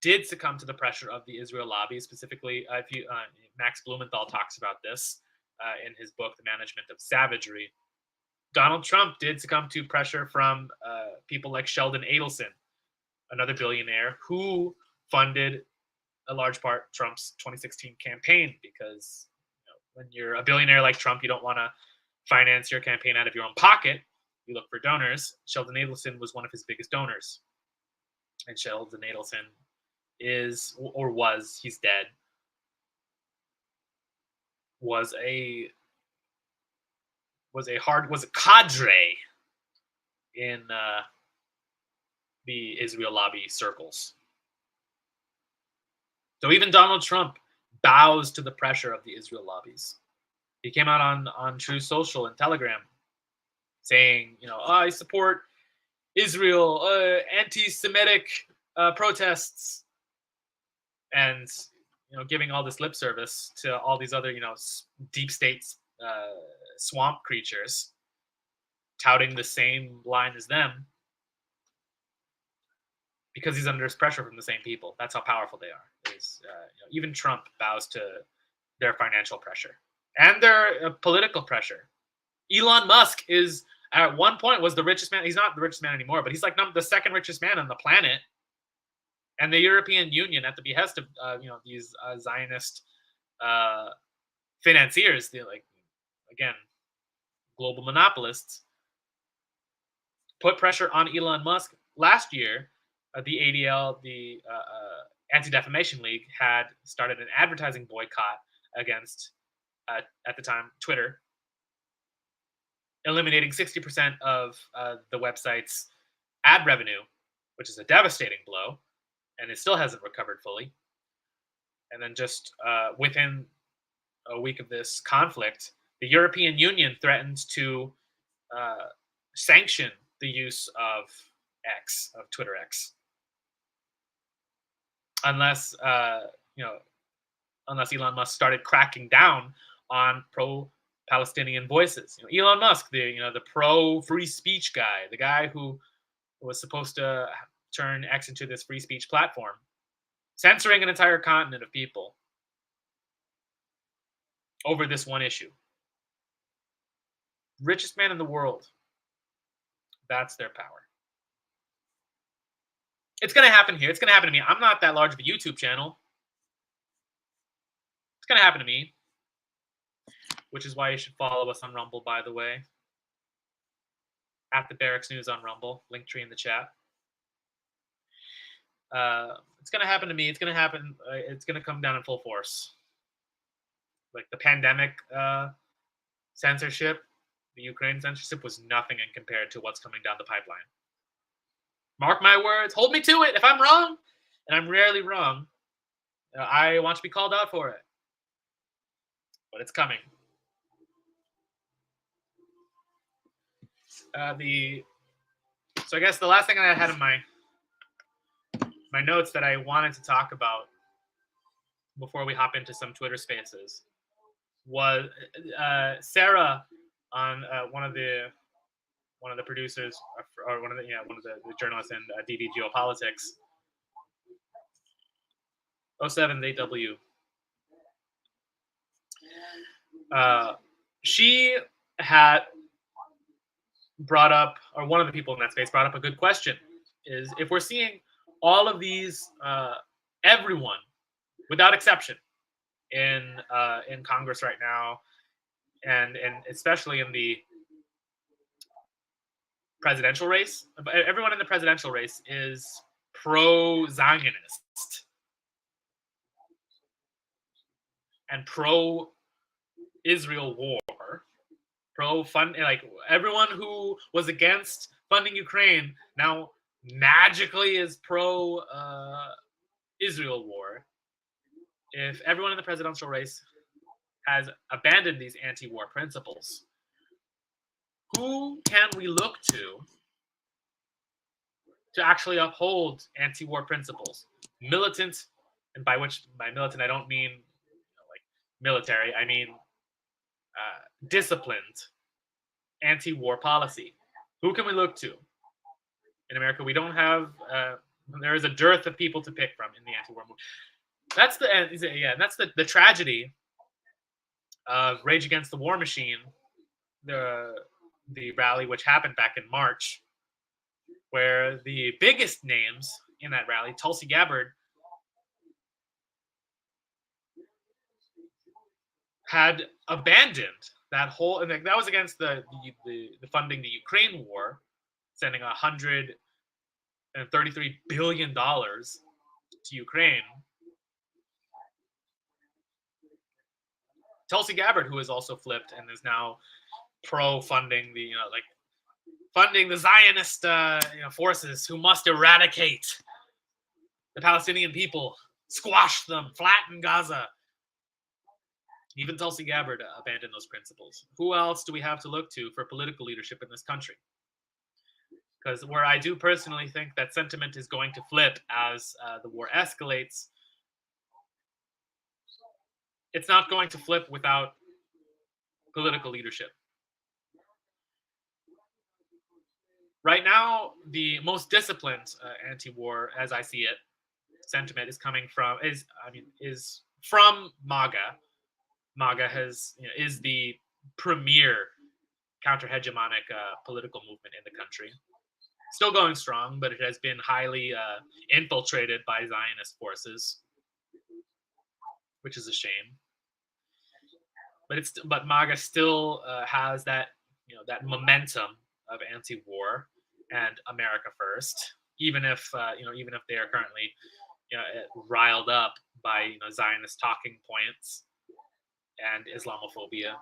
did succumb to the pressure of the Israel lobby. Specifically, Max Blumenthal talks about this in his book, The Management of Savagery. Donald Trump did succumb to pressure from people like Sheldon Adelson, another billionaire, who funded a large part Trump's 2016 campaign, because when you're a billionaire like Trump, you don't want to finance your campaign out of your own pocket. You look for donors. Sheldon Adelson was one of his biggest donors, and Sheldon Adelson is, or was, he's dead, was a cadre in the Israel lobby circles. So even Donald Trump bows to the pressure of the Israel lobbies. He came out on True Social and Telegram saying, I support Israel, anti-Semitic protests, and giving all this lip service to all these other deep states, swamp creatures, touting the same line as them, because he's under pressure from the same people. That's how powerful they are. Even Trump bows to their financial pressure and their political pressure. Elon Musk is, at one point, was the richest man. He's not the richest man anymore, but he's like the second richest man on the planet. And the European Union, at the behest of these Zionist financiers, again, global monopolists, put pressure on Elon Musk. Last year, the ADL, the Anti-Defamation League, had started an advertising boycott against, at the time, Twitter, eliminating 60% of the website's ad revenue, which is a devastating blow, and it still hasn't recovered fully. And then just within a week of this conflict, the European Union threatens to sanction the use of Twitter X, unless Elon Musk started cracking down on pro-Palestinian voices. Elon Musk, the pro-free speech guy, the guy who was supposed to turn X into this free speech platform, censoring an entire continent of people over this one issue. Richest man in the world. That's their power. It's going to happen here. It's going to happen to me. I'm not that large of a YouTube channel. It's going to happen to me, which is why you should follow us on Rumble, by the way. At the Barracks News on Rumble. Link tree in the chat. It's going to happen to me. It's going to happen. It's going to come down in full force. Like the pandemic censorship, the Ukraine censorship was nothing in compared to what's coming down the pipeline. Mark my words. Hold me to it. If I'm wrong, and I'm rarely wrong, I want to be called out for it. But it's coming. So I guess the last thing I had in my notes that I wanted to talk about before we hop into some Twitter Spaces was Sarah, on one of the producers, or one of the journalists in DD Geopolitics, 078W. She had brought up, or one of the people in that space brought up a good question: is if we're seeing all of these, everyone without exception in Congress right now, and especially in the presidential race, everyone in the presidential race is pro-Zionist and pro-Israel war, pro-fund, like everyone who was against funding Ukraine now magically is pro-Israel war. If everyone in the presidential race has abandoned these anti-war principles, who can we look to actually uphold anti-war principles? Militant, and by militant I don't mean like military, I mean disciplined anti-war policy. Who can we look to? In America, we don't have. There is a dearth of people to pick from in the anti-war movement. That's the tragedy of Rage Against the War Machine, the rally which happened back in March, where the biggest names in that rally, Tulsi Gabbard, had abandoned that whole, and that was against the funding the Ukraine war, sending $133 billion to Ukraine. Tulsi Gabbard, who has also flipped and is now pro-funding the, funding the Zionist, forces who must eradicate the Palestinian people, squash them, flatten Gaza. Even Tulsi Gabbard abandoned those principles. Who else do we have to look to for political leadership in this country? Because where I do personally think that sentiment is going to flip as the war escalates, it's not going to flip without political leadership. Right now, the most disciplined anti-war, as I see it, sentiment is coming from is from MAGA. MAGA is the premier counter-hegemonic political movement in the country. Still going strong, but it has been highly infiltrated by Zionist forces, which is a shame. But MAGA still has that that momentum of anti-war and America first, even if they are currently riled up by Zionist talking points and Islamophobia.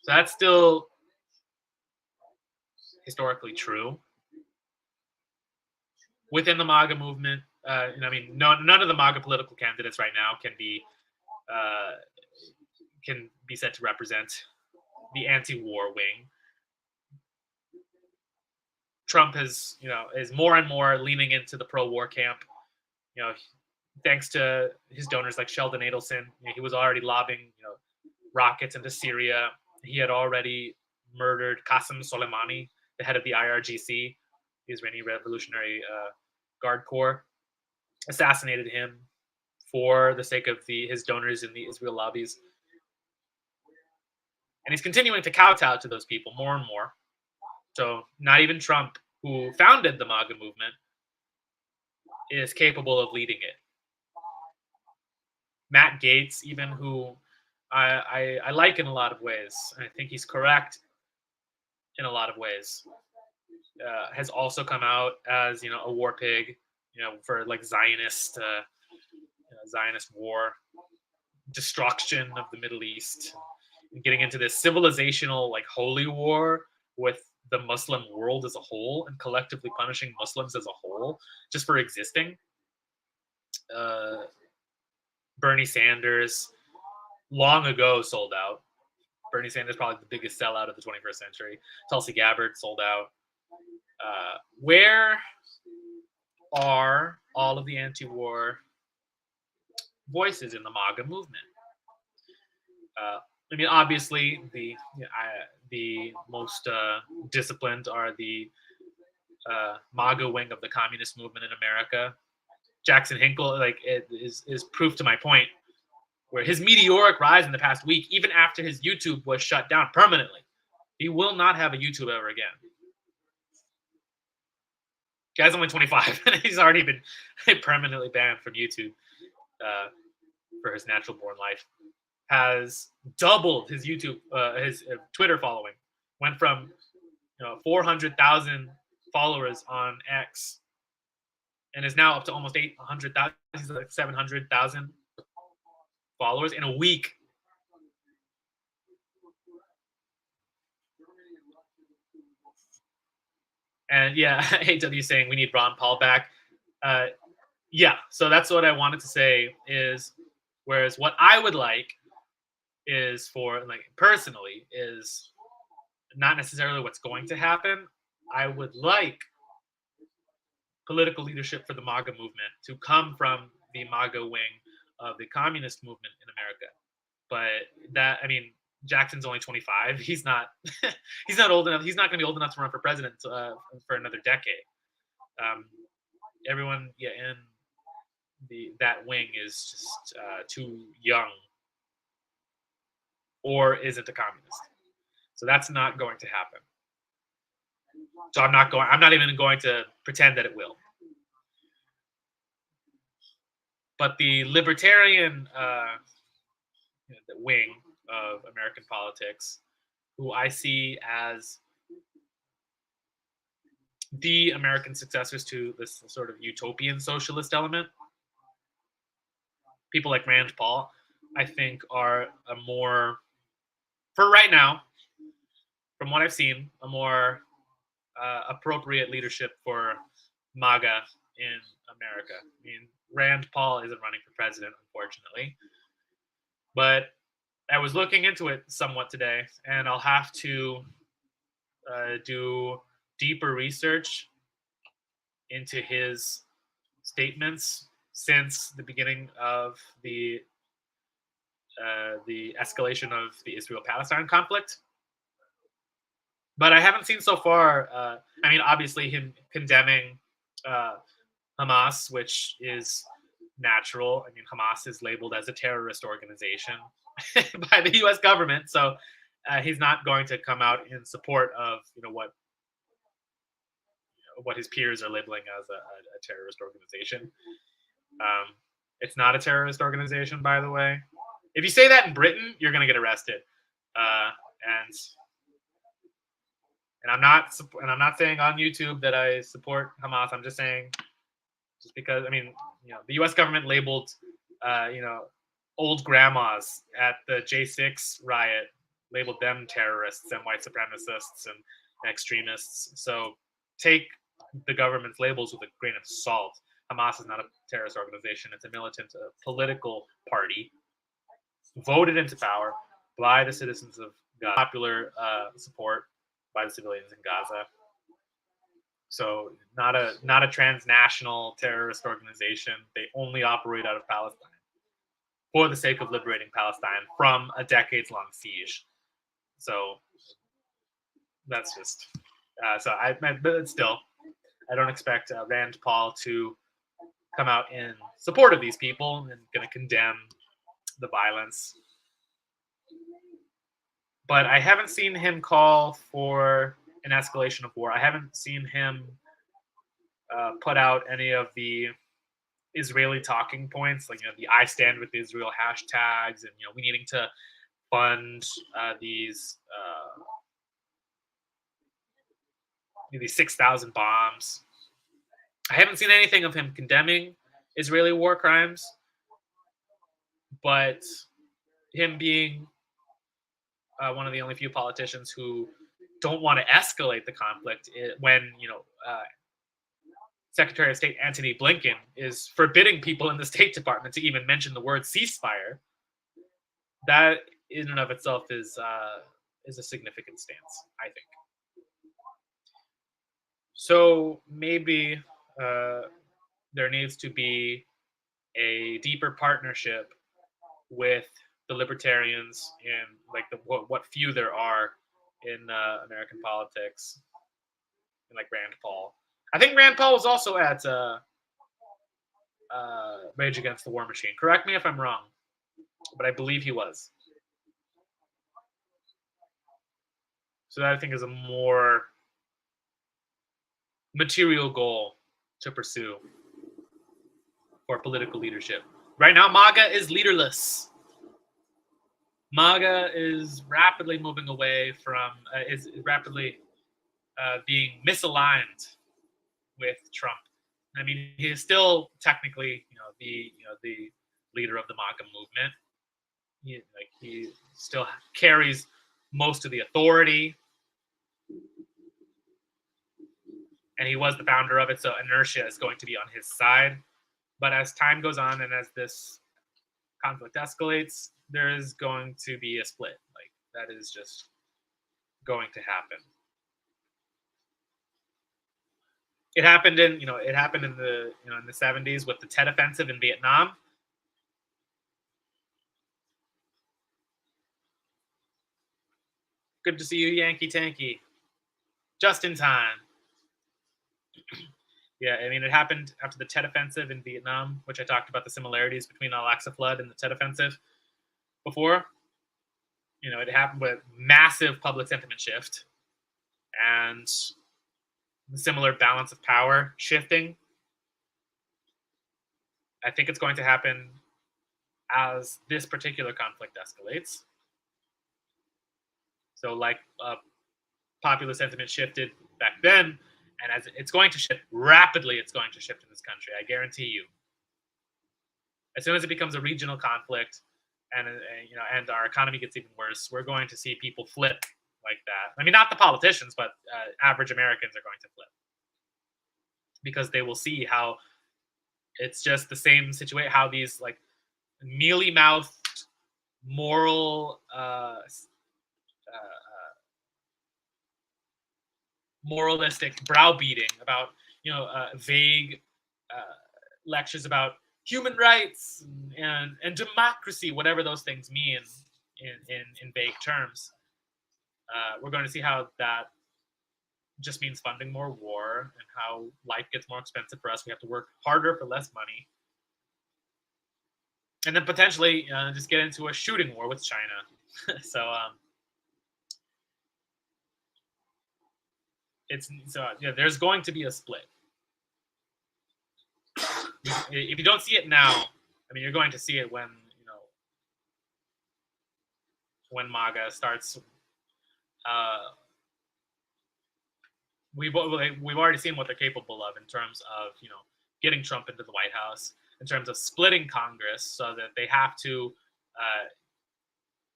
So that's still historically true within the MAGA movement. None of the MAGA political candidates right now can be said to represent the anti-war wing. Trump is more and more leaning into the pro-war camp. Thanks to his donors like Sheldon Adelson, he was already lobbing rockets into Syria. He had already murdered Qasem Soleimani, the head of the IRGC, the Israeli Revolutionary Guard Corps, assassinated him for the sake of his donors in the Israel lobbies. And he's continuing to kowtow to those people more and more. So not even Trump, who founded the MAGA movement, is capable of leading it. Matt Gaetz, even, who I like in a lot of ways, and I think he's correct in a lot of ways, has also come out as a war pig, for like Zionist war, destruction of the Middle East, and getting into this civilizational holy war with the Muslim world as a whole, and collectively punishing Muslims as a whole just for existing. Bernie Sanders long ago sold out. Bernie Sanders probably the biggest sellout of the 21st century. Tulsi Gabbard sold out. Where are all of the anti-war voices in the MAGA movement? Obviously, the most disciplined are the MAGA wing of the communist movement in America. Jackson Hinkle, is proof to my point, where his meteoric rise in the past week, even after his YouTube was shut down permanently, he will not have a YouTube ever again. Guy's only 25, and he's already been permanently banned from YouTube for his natural-born life. Has doubled his YouTube, his Twitter following. Went from 400,000 followers on X, and is now up to almost 800,000. He's like 700,000 followers in a week. And AW saying we need Ron Paul back. So that's what I wanted to say is, whereas what I would like is for, personally, is not necessarily what's going to happen. I would like political leadership for the MAGA movement to come from the MAGA wing of the communist movement in America. But Jackson's only 25. He's not old enough. He's not going to be old enough to run for president for another decade. Everyone in that wing is just too young, or isn't a communist. So that's not going to happen. So I'm not even going to pretend that it will. But the libertarian the wing of American politics, who I see as the American successors to this sort of utopian socialist element. People like Rand Paul, I think, are a more, for right now, from what I've seen, a more appropriate leadership for MAGA in America. I mean, Rand Paul isn't running for president, unfortunately, but I was looking into it somewhat today, and I'll have to do deeper research into his statements since the beginning of the escalation of the Israel-Palestine conflict. But I haven't seen so far. I mean, obviously, him condemning uh, Hamas, which is natural. I mean, Hamas is labeled as a terrorist organization by the U.S. government, so he's not going to come out in support of what his peers are labeling as a terrorist organization. It's not a terrorist organization, by the way. If you say that in Britain, you're going to get arrested. And I'm not saying on YouTube that I support Hamas. I'm just saying, just because, I mean, the U.S. government labeled, old grandmas at the J6 riot, labeled them terrorists and white supremacists and extremists. So take the government's labels with a grain of salt. Hamas is not a terrorist organization. It's a militant political party voted into power by the citizens of Gaza, popular support by the civilians in Gaza. So not a transnational terrorist organization. They only operate out of Palestine for the sake of liberating Palestine from a decades-long siege. So that's just but still, I don't expect Rand Paul to come out in support of these people and going to condemn the violence. But I haven't seen him call for an escalation of war. I haven't seen him put out any of the Israeli talking points, like the "I stand with Israel" hashtags, and we needing to fund these 6,000 bombs. I haven't seen anything of him condemning Israeli war crimes, but him being one of the only few politicians who don't want to escalate the conflict when Secretary of State Antony Blinken is forbidding people in the State Department to even mention the word ceasefire. That in and of itself is a significant stance, I think. So maybe there needs to be a deeper partnership with the libertarians and what few there are in American politics, and like Rand Paul. I think Rand Paul was also at Rage Against the War Machine. Correct me if I'm wrong, but I believe he was. So that I think is a more material goal to pursue for political leadership. Right now, MAGA is leaderless. MAGA is rapidly moving away from, is rapidly being misaligned with Trump. I mean, he is still technically, the leader of the MAGA movement. He still carries most of the authority, and he was the founder of it. So inertia is going to be on his side. But as time goes on and as this conflict escalates, there is going to be a split. That is just going to happen. It happened in the in the 70s with the Tet Offensive in Vietnam. Good to see you, Yankee Tanky. Just in time. Yeah, I mean, it happened after the Tet Offensive in Vietnam, which I talked about the similarities between the Al-Aqsa Flood and the Tet Offensive before. It happened with massive public sentiment shift and the similar balance of power shifting. I think it's going to happen as this particular conflict escalates. So, like popular sentiment shifted back then, and as it's going to shift rapidly, it's going to shift in this country. I guarantee you. As soon as it becomes a regional conflict, and and our economy gets even worse, we're going to see people flip like that. I mean, not the politicians, but average Americans are going to flip because they will see how it's just the same situation. How these like mealy mouthed moral moralistic browbeating about vague lectures about human rights and democracy, whatever those things mean in vague terms. We're going to see how that just means funding more war and how life gets more expensive for us. We have to work harder for less money. And then potentially just get into a shooting war with China. There's going to be a split. If you don't see it now, I mean, you're going to see it when MAGA starts. We've already seen what they're capable of in terms of getting Trump into the White House, in terms of splitting Congress so that they have to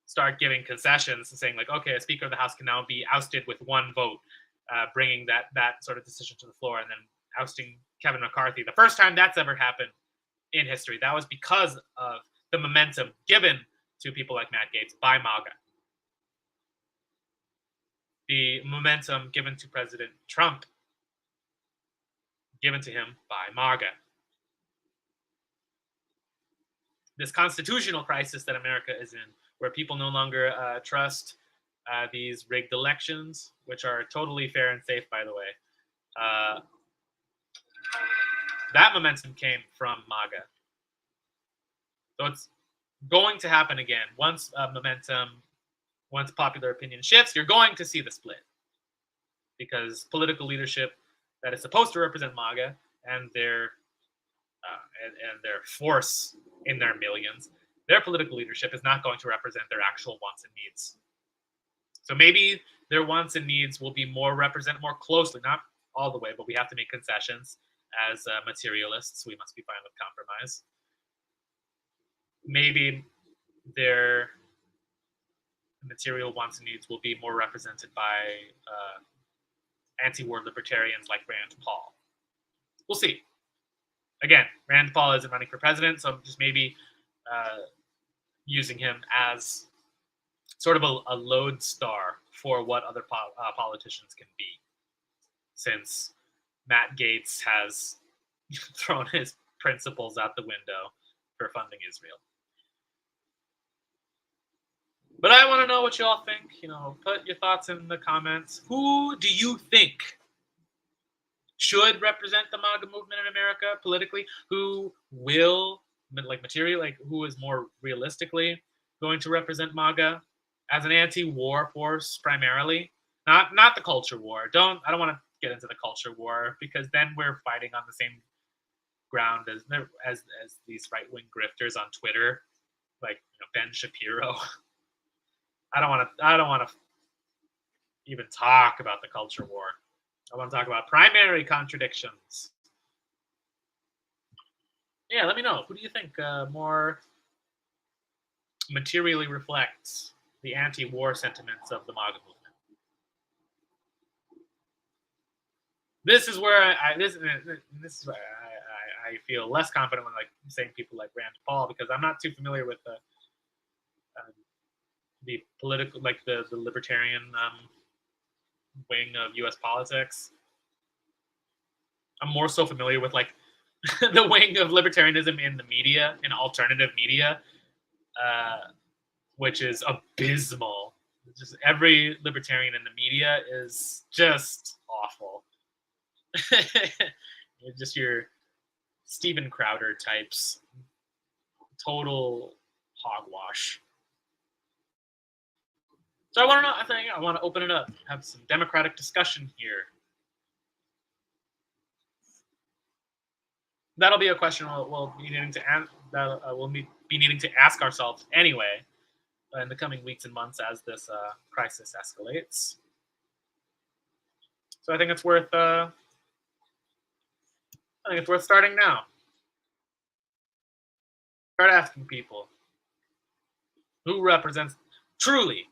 start giving concessions and saying like, okay, a Speaker of the House can now be ousted with one vote, bringing that sort of decision to the floor, and then ousting Kevin McCarthy. The first time that's ever happened in history. That was because of the momentum given to people like Matt Gaetz by MAGA. The momentum given to President Trump, given to him by MAGA. This constitutional crisis that America is in, where people no longer trust these rigged elections, which are totally fair and safe, by the way. That momentum came from MAGA. So it's going to happen again. Once popular opinion shifts, you're going to see the split. Because political leadership that is supposed to represent MAGA and their force in their millions, their political leadership is not going to represent their actual wants and needs. So maybe their wants and needs will be represented more closely, not all the way, but we have to make concessions as materialists. We must be fine with compromise. Maybe their material wants and needs will be more represented by anti-war libertarians like Rand Paul. We'll see. Again, Rand Paul isn't running for president, so just maybe using him as sort of a lodestar for what other politicians can be, since Matt Gaetz has thrown his principles out the window for funding Israel. But I want to know what you all think. Put your thoughts in the comments. Who do you think should represent the MAGA movement in America politically? Who will, who is more realistically going to represent MAGA as an anti-war force primarily? Not the culture war. I don't want to get into the culture war, because then we're fighting on the same ground as these right-wing grifters on Twitter, like Ben Shapiro. I don't want to even talk about the culture war. I want to talk about primary contradictions. Yeah, let me know. Who do you think more materially reflects the anti-war sentiments of the MAGA movement? This is where I feel less confident when saying people like Rand Paul, because I'm not too familiar with the political, the libertarian wing of U.S. politics. I'm more so familiar with the wing of libertarianism in the media, in alternative media, which is abysmal. Just every libertarian in the media is just awful. Just your Steven Crowder types, total hogwash. So I want to know. I want to open it up, have some democratic discussion here. That'll be a question we'll be needing to answer. We'll be be needing to ask ourselves anyway in the coming weeks and months as this crisis escalates. So I think it's worth starting now. Start asking people who represents truly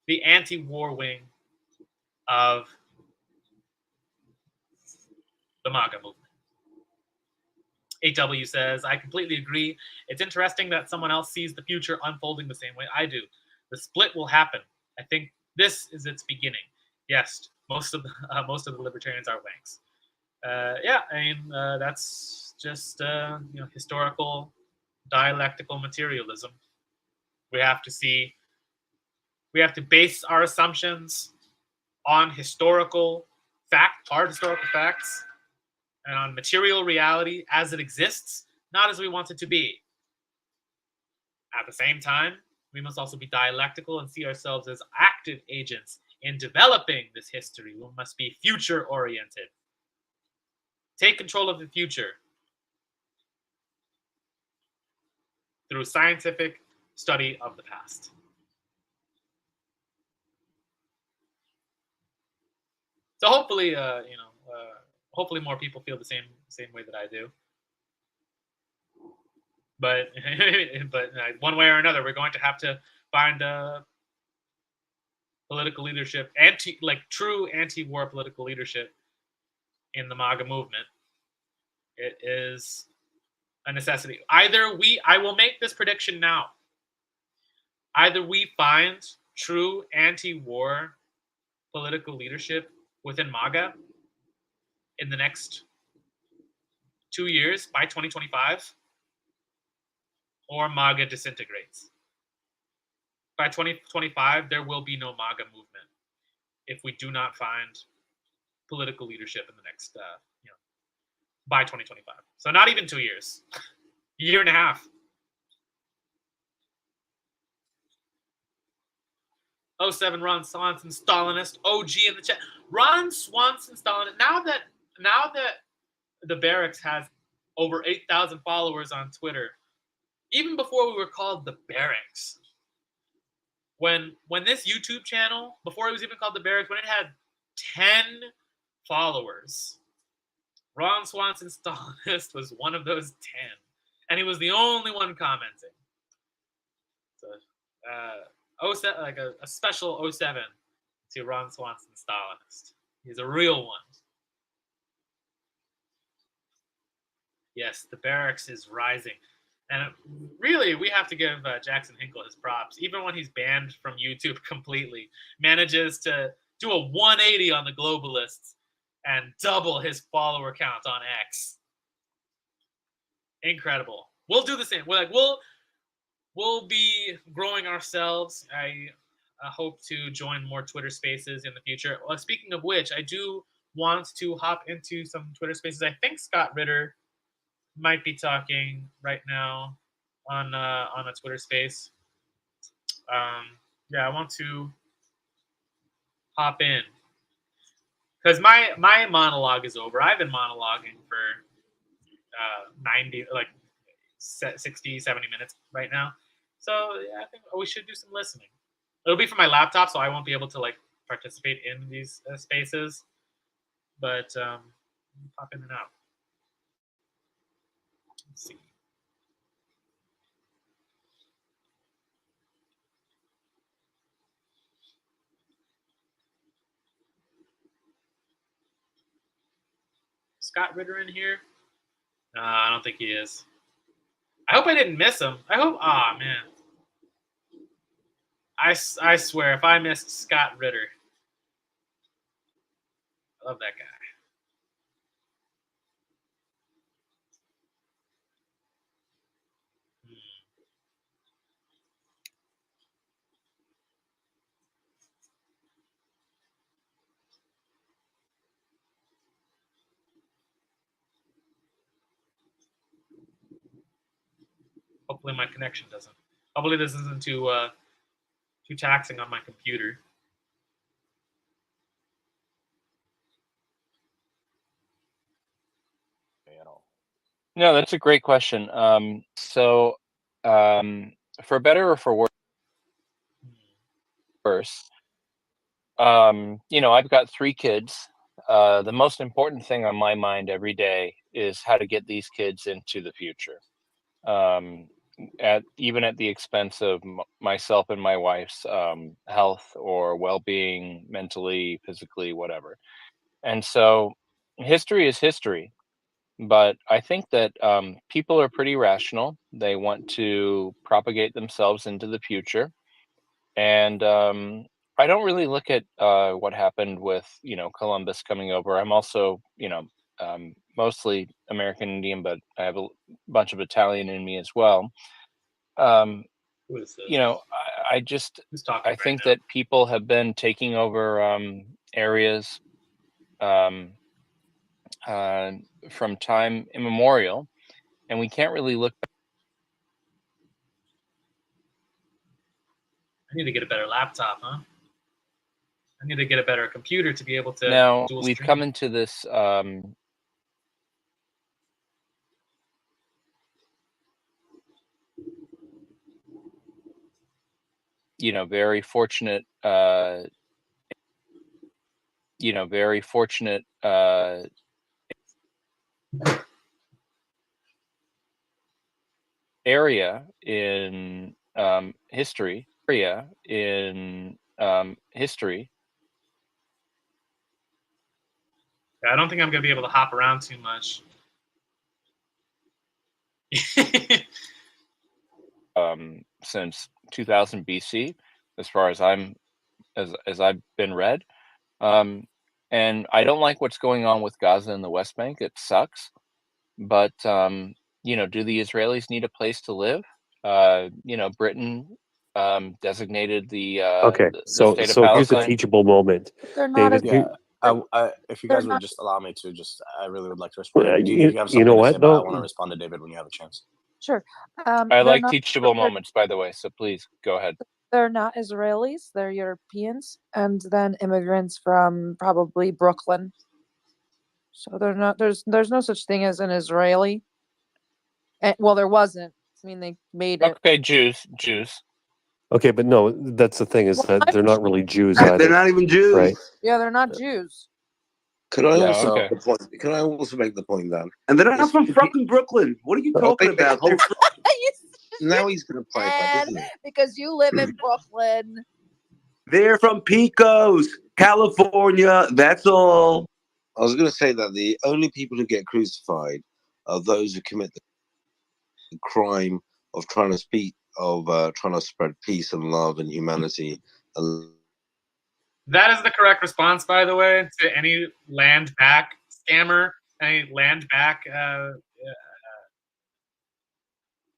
the anti-war wing of the MAGA movement. 8W says, I completely agree. It's interesting that someone else sees the future unfolding the same way I do. The split will happen. I think this is its beginning. Yes, most of the libertarians are wanks. Yeah, I mean that's just historical dialectical materialism. We have to base our assumptions on hard historical facts, and on material reality as it exists, not as we want it to be. At the same time, we must also be dialectical and see ourselves as active agents in developing this history. We must be future-oriented. Take control of the future through scientific study of the past. So hopefully, hopefully more people feel the same way that I do. But one way or another, we're going to have to find political leadership, true anti-war political leadership in the MAGA movement. It is a necessity. I will make this prediction now. Either we find true anti-war political leadership within MAGA in the next 2 years by 2025, or MAGA disintegrates. By 2025, there will be no MAGA movement if we do not find political leadership in the next, by 2025. So not even 2 years, year and a half. Oh, 07 Ron Swanson, Stalinist, OG in the chat. Ron Swanson, Stalinist. Now that the Barracks has over 8,000 followers on Twitter, even before we were called the Barracks, when this YouTube channel, before it was even called the Barracks, when it had 10 followers, Ron Swanson Stalinist was one of those 10, and he was the only one commenting. So, 07, like a special 07 to Ron Swanson Stalinist. He's a real one. Yes, the Barracks is rising. And really, we have to give Jackson Hinkle his props. Even when he's banned from YouTube completely, manages to do a 180 on the globalists and double his follower count on X. Incredible. We'll do the same. We'll be growing ourselves. I hope to join more Twitter Spaces in the future. Speaking of which, I do want to hop into some Twitter Spaces. I think Scott Ritter might be talking right now on a Twitter Space. Yeah, I want to hop in because my monologue is over. I've been monologuing for 60, 70 minutes right now. So yeah, I think we should do some listening. It'll be from my laptop, so I won't be able to participate in these spaces. But pop in and out. Let's see. Scott Ritter in here? No, I don't think he is. I hope I didn't miss him. I hope. Ah, man. I swear, if I missed Scott Ritter, I love that guy. Hopefully my connection doesn't. Hopefully this isn't too taxing on my computer. No, that's a great question. So for better or for worse, I've got 3 kids. The most important thing on my mind every day is how to get these kids into the future. Um, even at the expense of myself and my wife's health or well-being, mentally, physically, whatever. And so, history is history. But I think that people are pretty rational. They want to propagate themselves into the future, and I don't really look at what happened with Columbus coming over. I'm also mostly American Indian, but I have a bunch of Italian in me as well. Um, Who is this? I just Who's talking I right think now? that people have been taking over areas um, from time immemorial, and we can't really look. I need to get a better laptop, huh? I need to get a better computer to be able to Now dual we've stream. come into this very fortunate area in history. I don't think I'm gonna be able to hop around too much. Since 2000 BC, as far as I've been read. And I don't like what's going on with Gaza and the West Bank. It sucks. But do the Israelis need a place to live? Britain designated the Okay, the so state of here's a Palestine. teachable moment. They're not David, as Yeah, here, if you they're guys would not. just allow me to, I really would like to respond. You have you know something to say, what but I though? want to respond to David when you have a chance. Sure. I They're like not. teachable They're, moments, by the way. So please go ahead. they're not Israelis. They're Europeans, and then immigrants from probably Brooklyn. So they're not. There's no such thing as an Israeli. Well, there wasn't. I mean, they made it. Okay, Jews. Okay, but no, that's the thing is Well, that they're not really Jews They're either, not even Jews. right? Yeah, they're not Jews. Could I Yeah, also okay. make the point? Can I also make the point then? And they're not It's- from fucking Brooklyn. What are you talking wait, about? hold- You now he's going to pipe up, said isn't he? because you live in Brooklyn. They're from Pecos, California. That's all. I was going to say that the only people who get crucified are those who commit the crime of trying to spread peace and love and humanity. That is the correct response, by the way, to any land back scammer, any land back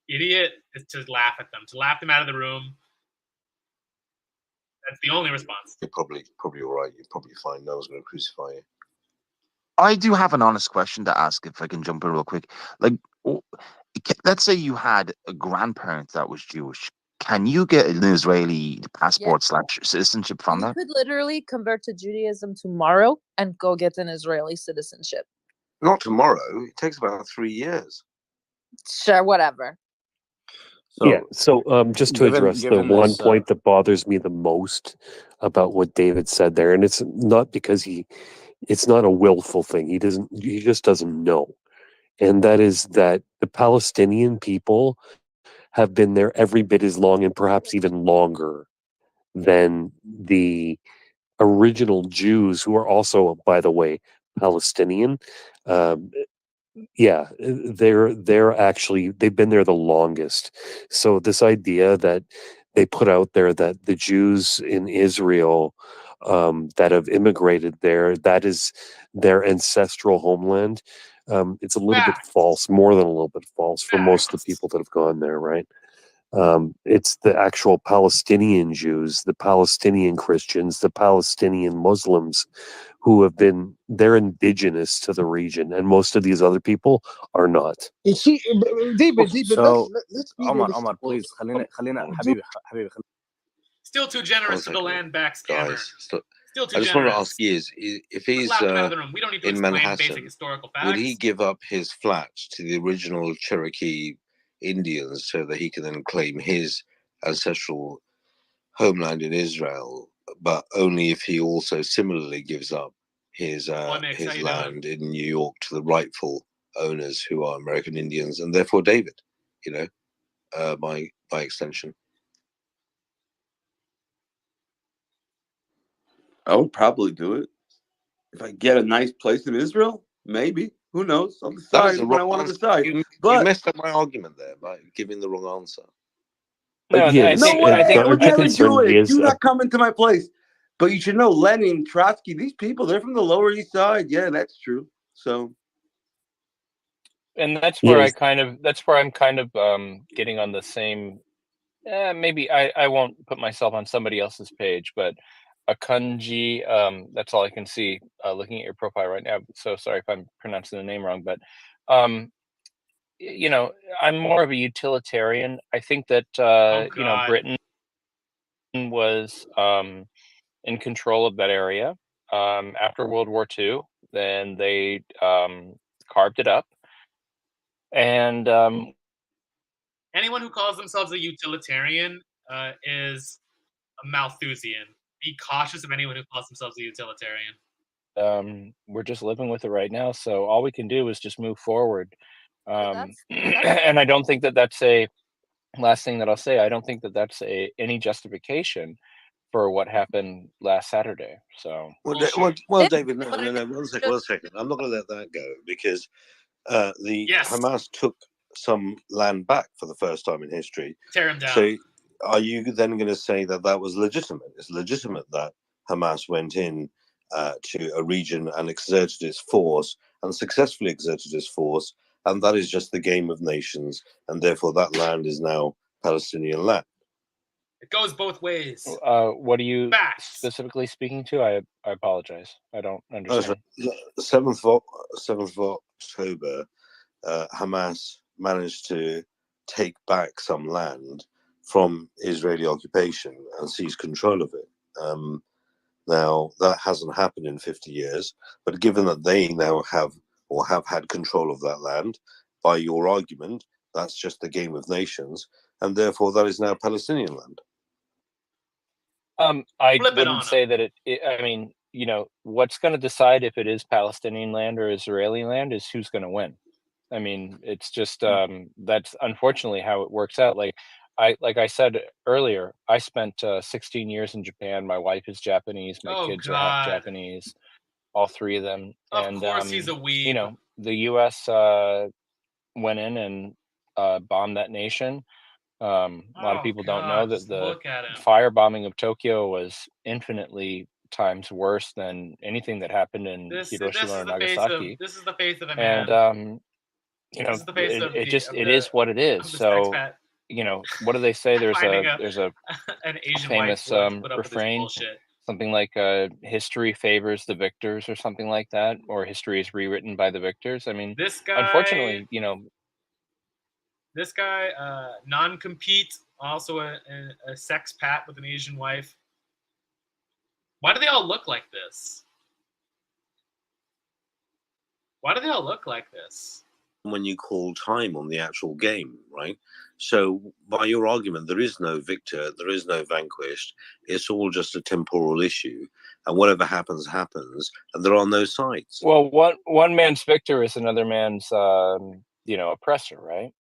idiot, is to laugh at them, to laugh them out of the room. That's the only response. You're probably all right. You're probably fine. No one's going to crucify you. I do have an honest question to ask, if I can jump in real quick. Like, let's say you had a grandparent that was Jewish. Can you get an Israeli passport / citizenship from You that? could literally convert to Judaism tomorrow and go get an Israeli citizenship. Not tomorrow. It takes about 3 years. Sure, whatever. So, Yeah. So just to address the given one this, point that bothers me the most about what David said there, and it's not because it's not a willful thing. He just doesn't know. And that is that the Palestinian people have been there every bit as long and perhaps even longer than the original Jews, who are also, by the way, Palestinian. Um, yeah, they've been there the longest. So this idea that they put out there that the Jews in Israel that have immigrated there, that is their ancestral homeland. It's a little bit false, more than a little bit false for most of the people that have gone there, right? It's the actual Palestinian Jews, the Palestinian Christians, the Palestinian Muslims who they're indigenous to the region, and most of these other people are not. You see, David, so let's be Omar, realistic. please, خلينا حبيبي. Still too generous to the land back scammer. Guys, Still too I just generous. want to ask you: if he's Laugh them out of the room. We don't need to in explain Manhattan, basic historical facts. would he give up his flat to the original Cherokee Indians so that he can then claim his ancestral homeland in Israel, but only if he also similarly gives up his Mix, how you doing? land in New York to the rightful owners who are American Indians, and therefore David, by extension. I would probably do it if I get a nice place in Israel. Maybe, who knows? I'll decide when I want to decide. You But messed up my argument there by giving the wrong answer. No, Yes, no way, I think I would the never concern do it. is Do not come into my place. But you should know Lenin, Trotsky, these people, they're from the Lower East Side. Yeah, that's true. So, and that's where Yes. that's where I'm kind of getting on the same. Maybe I won't put myself on somebody else's page, but Akunji, that's all I can see looking at your profile right now. So sorry if I'm pronouncing the name wrong, but I'm more of a utilitarian. I think that Britain was in control of that area after World War II. Then they carved it up, and anyone who calls themselves a utilitarian is a Malthusian. Be cautious of anyone who calls themselves a utilitarian. We're just living with it right now, so all we can do is just move forward. And I don't think that that's a last thing that I'll say. I don't think that that's any justification for what happened last Saturday. So well, David, no, 1 second. I'm not going to let that go because Hamas took some land back for the first time in history. Tear him down. So are you then going to say that that was legitimate? It's legitimate that Hamas went in to a region and exerted its force and successfully exerted its force, and that is just the game of nations, and therefore that land is now Palestinian land. It goes both ways. What are you specifically speaking to? I apologize. I don't understand. 7th of October, Hamas managed to take back some land from Israeli occupation and seize control of it. Now, that hasn't happened in 50 years, but given that they now have had control of that land, by your argument, that's just the game of nations, and therefore that is now Palestinian land. I wouldn't say that I mean, what's going to decide if it is Palestinian land or Israeli land is who's going to win. I mean, it's just that's unfortunately how it works out. Like I said earlier, I spent 16 years in Japan. My wife is Japanese. My kids are half Japanese, all three of them. Of course, he's a weeb. The U.S. went in and bombed that nation. A lot of people don't know that the firebombing of Tokyo was infinitely times worse than anything that happened in Hiroshima or Nagasaki. This is the face of a man. And it is what it is. So what do they say? There's a an Asian famous refrain, something like history favors the victors or something like that, or history is rewritten by the victors. I mean, this guy, unfortunately, this guy, non-compete, also a sex pat with an Asian wife. Why do they all look like this? Why do they all look like this? When you call time on the actual game, right? So by your argument, there is no victor, there is no vanquished. It's all just a temporal issue, and whatever happens, happens, and there are no sides. Well, one man's victor is another man's, oppressor, right?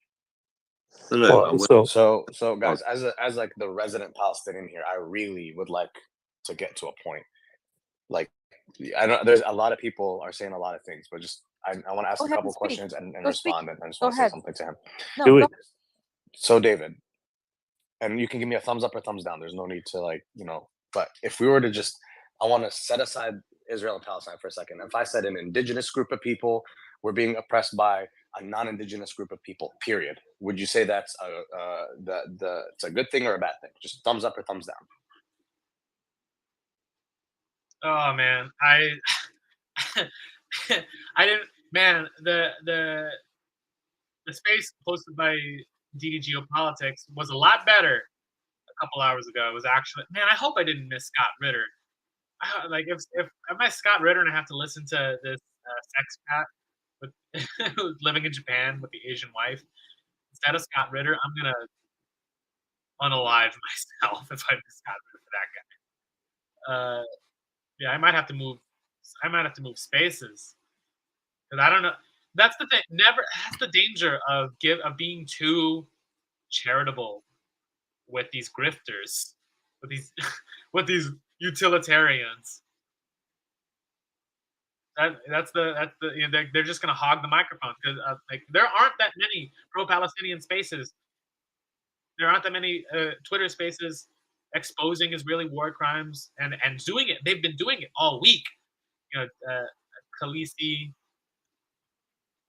No. So guys, as like the resident Palestinian here, I really would like to get to a point. Like, I don't. There's a lot of people are saying a lot of things, but just I want to ask a couple questions and respond, and I just want to say something to him. Do it. So David, and you can give me a thumbs up or thumbs down. There's no need to But if we were to just, I want to set aside Israel and Palestine for a second. If I said an indigenous group of people were being oppressed by a non-indigenous group of people, period, would you say that's it's a good thing or a bad thing? Just thumbs up or thumbs down. Oh man, I didn't. Man, the space posted by DD Geopolitics was a lot better a couple hours ago. It was actually, man, I hope I didn't miss Scott Ritter. Like if I miss Scott Ritter and I have to listen to this sex pat with who's living in Japan with the Asian wife instead of Scott Ritter, I'm gonna unalive myself if I miss Scott Ritter for that guy. Yeah, I might have to move. I might have to move spaces because I don't know. That's the thing. That's the danger of being too charitable with these grifters, with these with these utilitarians. That's the they're just gonna hog the microphone because like there aren't that many pro-Palestinian spaces. There aren't that many Twitter spaces exposing Israeli war crimes and doing it. They've been doing it all week. You know, Khaleesi,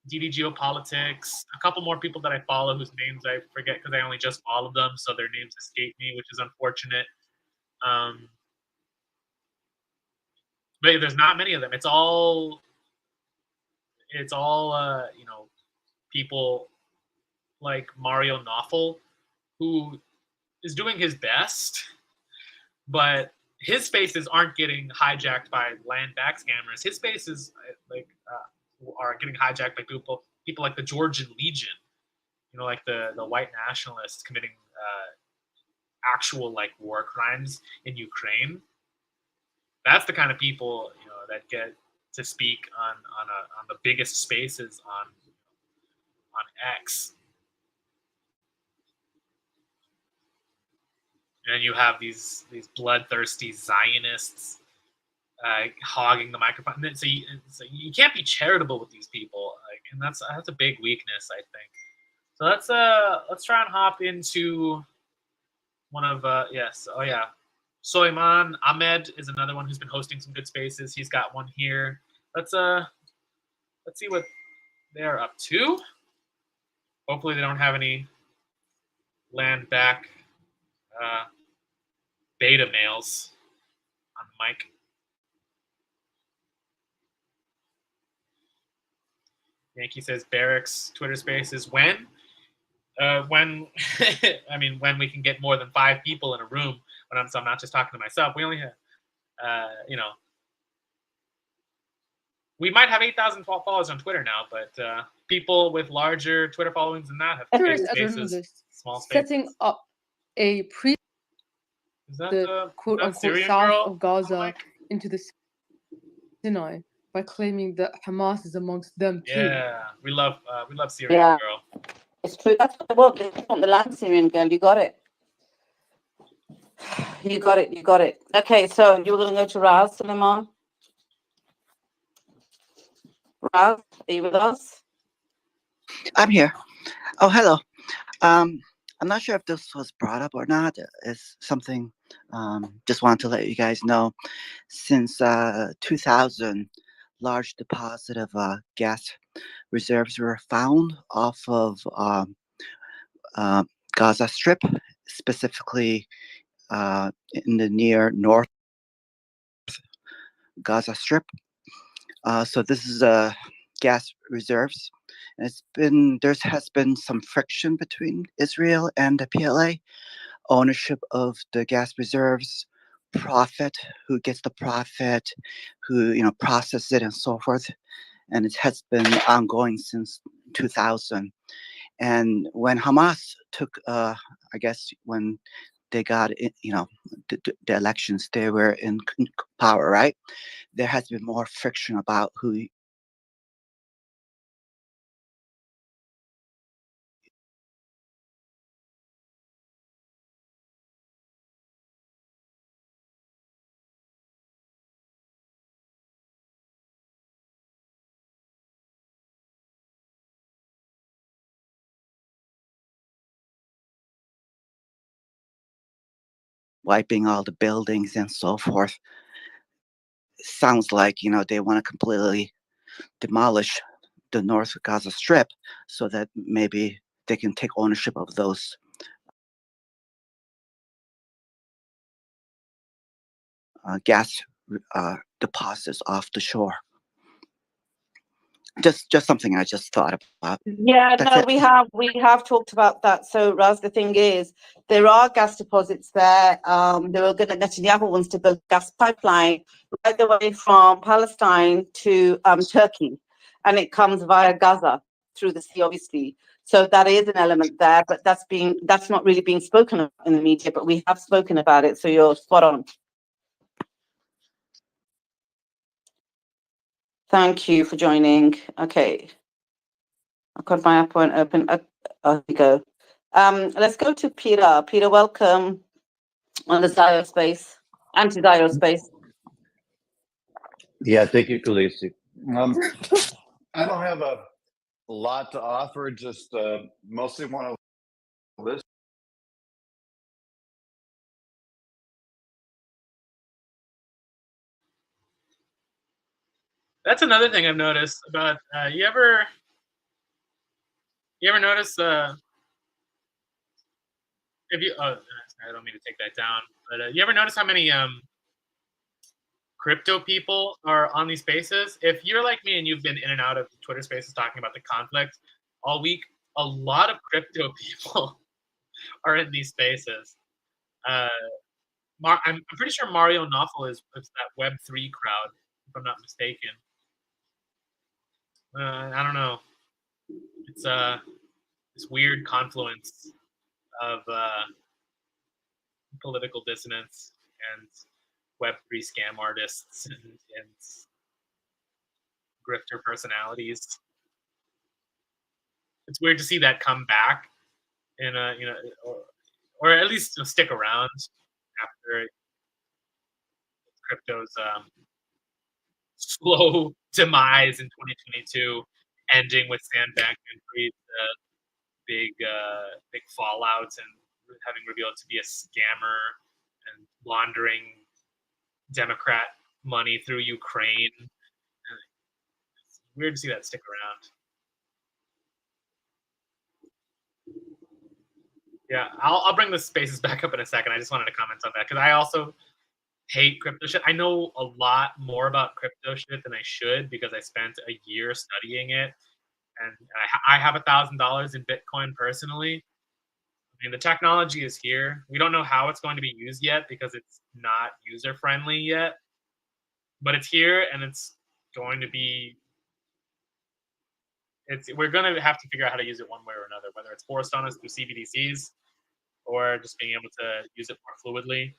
DD Geopolitics, a couple more people that I follow whose names I forget because I only just followed them, so their names escape me, which is unfortunate. But there's not many of them. It's all people like Mario Knopfel, who is doing his best, but his spaces aren't getting hijacked by land back scammers. His spaces are getting hijacked by people like the Georgian Legion, like the white nationalists committing actual like war crimes in Ukraine. That's the kind of people that get to speak on the biggest spaces on X. And you have these bloodthirsty Zionists hogging the microphone. So you can't be charitable with these people, and that's a big weakness, I think. So let's try and hop into one of Soleiman Ahmed is another one who's been hosting some good spaces. He's got one here. Let's see what they're up to. Hopefully they don't have any land back beta males on the mic. Yankee says Barracks Twitter Spaces when when we can get more than 5 people in a room. So I'm not just talking to myself. We only have we might have 8,000 followers on Twitter now, but people with larger Twitter followings than that have big spaces, small spaces. Setting up a the quote-unquote south of Gaza into the Sinai by claiming that Hamas is amongst them too. Yeah, we love Syrian girl. It's true. That's what they want. They want the land Syrian girl. You got it. You got it. Okay, so you're going to go to Raz, Suleiman. Raz, are you with us? I'm here. Oh, hello. I'm not sure if this was brought up or not. It's something, just wanted to let you guys know. Since 2000, large deposit of gas reserves were found off of Gaza Strip, specifically in the near north Gaza Strip. So this is gas reserves. And there has been some friction between Israel and the PLA. Ownership of the gas reserves, profit, who gets the profit, who processes it, and so forth. And it has been ongoing since 2000. And when Hamas took, I guess, when they got, the elections, they were in power, right? There has been more friction about who. Wiping all the buildings and so forth. Sounds like they want to completely demolish the North Gaza Strip so that maybe they can take ownership of those gas deposits off the shore. Just something I just thought about. Yeah, That's no, it. we have talked about that. So, Raz, the thing is, there are gas deposits there. Netanyahu wants to build a gas pipeline right the way from Palestine to Turkey, and it comes via Gaza through the sea, obviously. So that is an element there, but that's not really being spoken about in the media, but we have spoken about it. So you're spot on. Thank you for joining. Okay. I've got my app won't open. Here we go. Let's go to Peter. Peter, welcome on the Zyospace, anti-Zyospace. Yeah, thank you, Khaleesi. I don't have a lot to offer, just mostly want to listen. That's another thing I've noticed about you ever notice if you I don't mean to take that down, but you ever notice how many crypto people are on these spaces? If you're like me and you've been in and out of Twitter spaces talking about the conflict all week, a lot of crypto people are in these spaces. I'm pretty sure Mario Nawfal is that Web3 crowd, if I'm not mistaken. I don't know. It's this weird confluence of political dissonance and Web3 scam artists and grifter personalities. It's weird to see that come back in a or at least stick around after crypto's slow demise in 2022, ending with Sam Bankman-Fried's big fallout and having revealed to be a scammer and laundering Democrat money through Ukraine. It's weird to see that stick around. Yeah, I'll bring the spaces back up in a second. I just wanted to comment on that because I also hate crypto shit. I know a lot more about crypto shit than I should because I spent a year studying it, and I have $1,000 in Bitcoin personally. I mean, the technology is here. We don't know how it's going to be used yet because it's not user friendly yet, but it's here and it's going to be. We're going to have to figure out how to use it one way or another, whether it's forced on us through CBDCs or just being able to use it more fluidly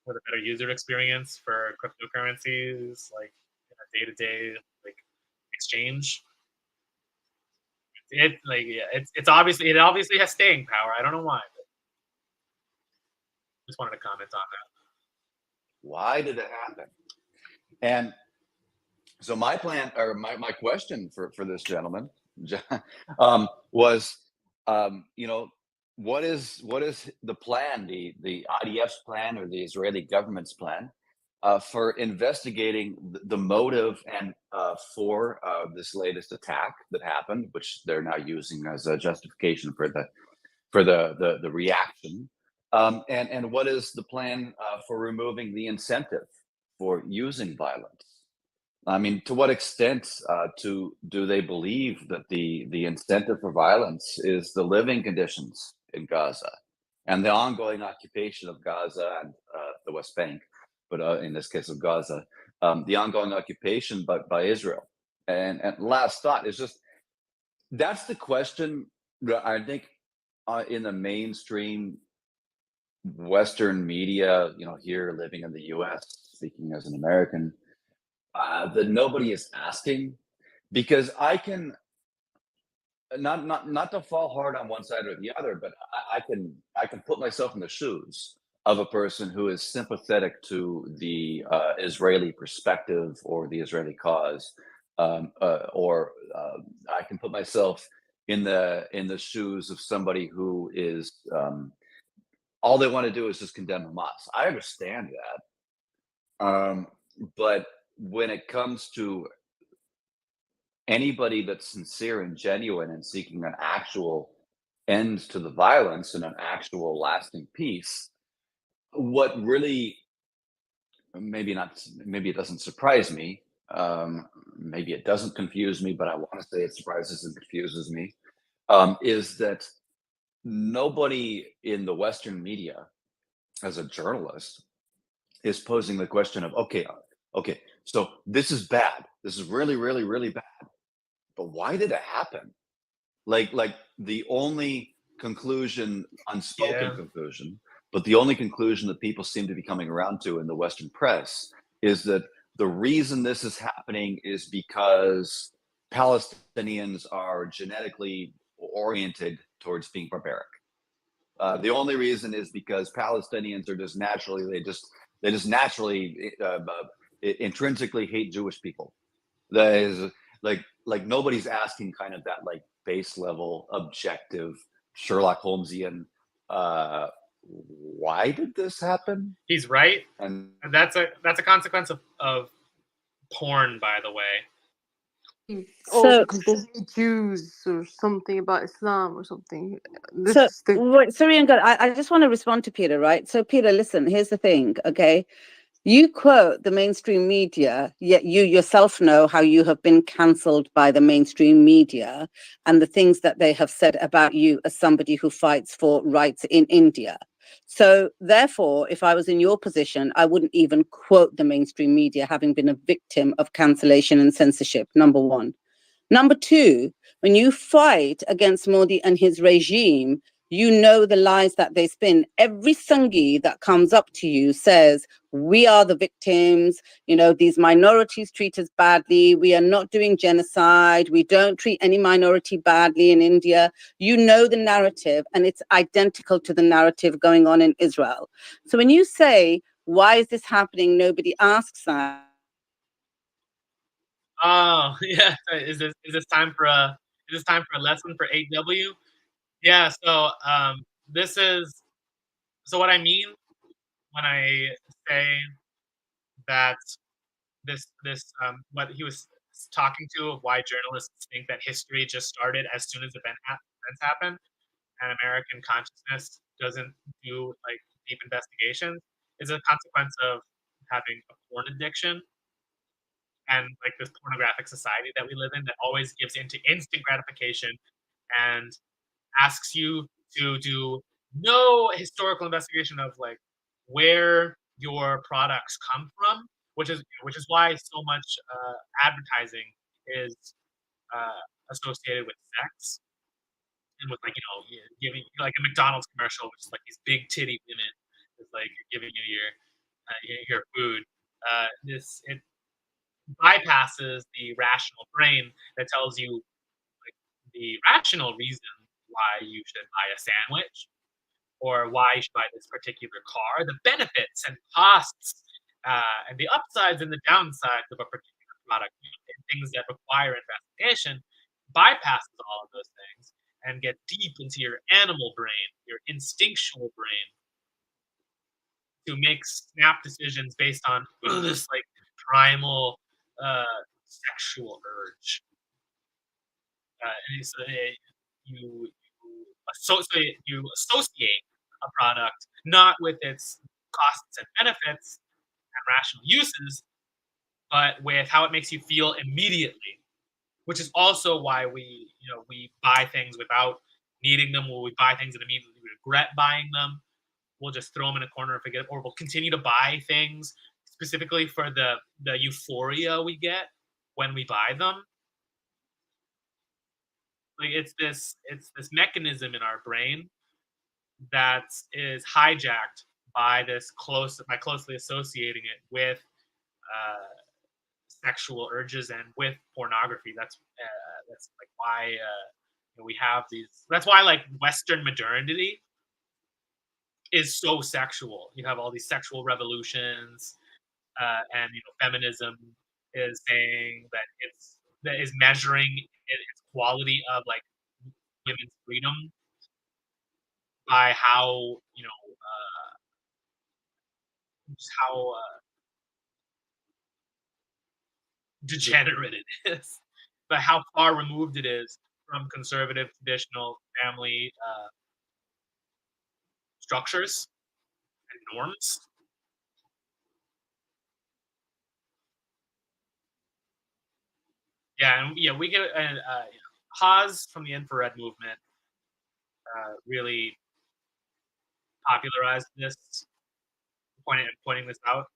with a better user experience for cryptocurrencies, like in a day-to-day like exchange. It obviously has staying power. I don't know why, but just wanted to comment on that. Why did it happen? And so my plan or my question for this gentleman was, what is the plan, the IDF's plan or the Israeli government's plan for investigating the motive and for this latest attack that happened, which they're now using as a justification for the reaction, and what is the plan for removing the incentive for using violence? I mean, to what extent do they believe that the incentive for violence is the living conditions in Gaza and the ongoing occupation of Gaza and the West Bank, but in this case of Gaza, the ongoing occupation by Israel? And last thought is just that's the question that I think in the mainstream Western media, here living in the U.S., speaking as an American, that nobody is asking, because I can not to fall hard on one side or the other, but I can put myself in the shoes of a person who is sympathetic to the Israeli perspective or the Israeli cause, or I can put myself in the shoes of somebody who is all they want to do is just condemn Hamas. I understand that, but when it comes to anybody that's sincere and genuine and seeking an actual end to the violence and an actual lasting peace, what really maybe it doesn't surprise me, maybe it doesn't confuse me, but I want to say it surprises and confuses me, is that nobody in the Western media as a journalist is posing the question of, okay, so this is bad, this is really, really, really bad, but why did it happen? like the only conclusion, unspoken Yeah. conclusion, but the only conclusion that people seem to be coming around to in the Western press is that the reason this is happening is because Palestinians are genetically oriented towards being barbaric. The only reason is because Palestinians are just naturally they just naturally intrinsically hate Jewish people. That is like nobody's asking kind of that like base level objective Sherlock Holmesian why did this happen? He's right, And and that's a consequence of porn, by the way. Or So, because they hate Jews or something about Islam or something. This so is the wait, sorry, I just want to respond to Peter, right? So, Peter, listen, here's the thing, okay? You quote the mainstream media, yet you yourself know how you have been cancelled by the mainstream media and the things that they have said about you as somebody who fights for rights in India. So therefore, if I was in your position, I wouldn't even quote the mainstream media, having been a victim of cancellation and censorship, number one. Number two, when you fight against Modi and his regime, you know the lies that they spin. Every Sangi that comes up to you says, we are the victims, you know, these minorities treat us badly, we are not doing genocide, we don't treat any minority badly in India. You know the narrative, and it's identical to the narrative going on in Israel. So when you say, why is this happening? Nobody asks that. Oh, yeah. Is this time for a lesson for 8W? Yeah. So this is what I mean when I say that what he was talking to of why journalists think that history just started as soon as events happen, and American consciousness doesn't do like deep investigations, is a consequence of having a porn addiction and like this pornographic society that we live in that always gives into instant gratification and asks you to do no historical investigation of like where your products come from, which is why so much advertising is associated with sex and with like giving like a McDonald's commercial, which is like these big titty women, it's like giving you your food. This it bypasses the rational brain that tells you like the rational reason why you should buy a sandwich or why you should buy this particular car, the benefits and costs, and the upsides and the downsides of a particular product, and things that require investigation, bypasses all of those things and get deep into your animal brain, your instinctual brain, to make snap decisions based on this like primal sexual urge. And so you associate a product not with its costs and benefits and rational uses, but with how it makes you feel immediately, which is also why we buy things without needing them, or we buy things and immediately regret buying them. We'll just throw them in a corner and forget, or we'll continue to buy things specifically for the euphoria we get when we buy them. Like it's this mechanism in our brain that is hijacked by closely associating it with sexual urges and with pornography. That's like why we have these. That's why like Western modernity is so sexual. You have all these sexual revolutions, and feminism is saying that is measuring its quality of like women's freedom by how just how degenerate it is, but how far removed it is from conservative traditional family structures and norms. Yeah, and yeah, we get Haas from the infrared movement really popularized this, pointing this out.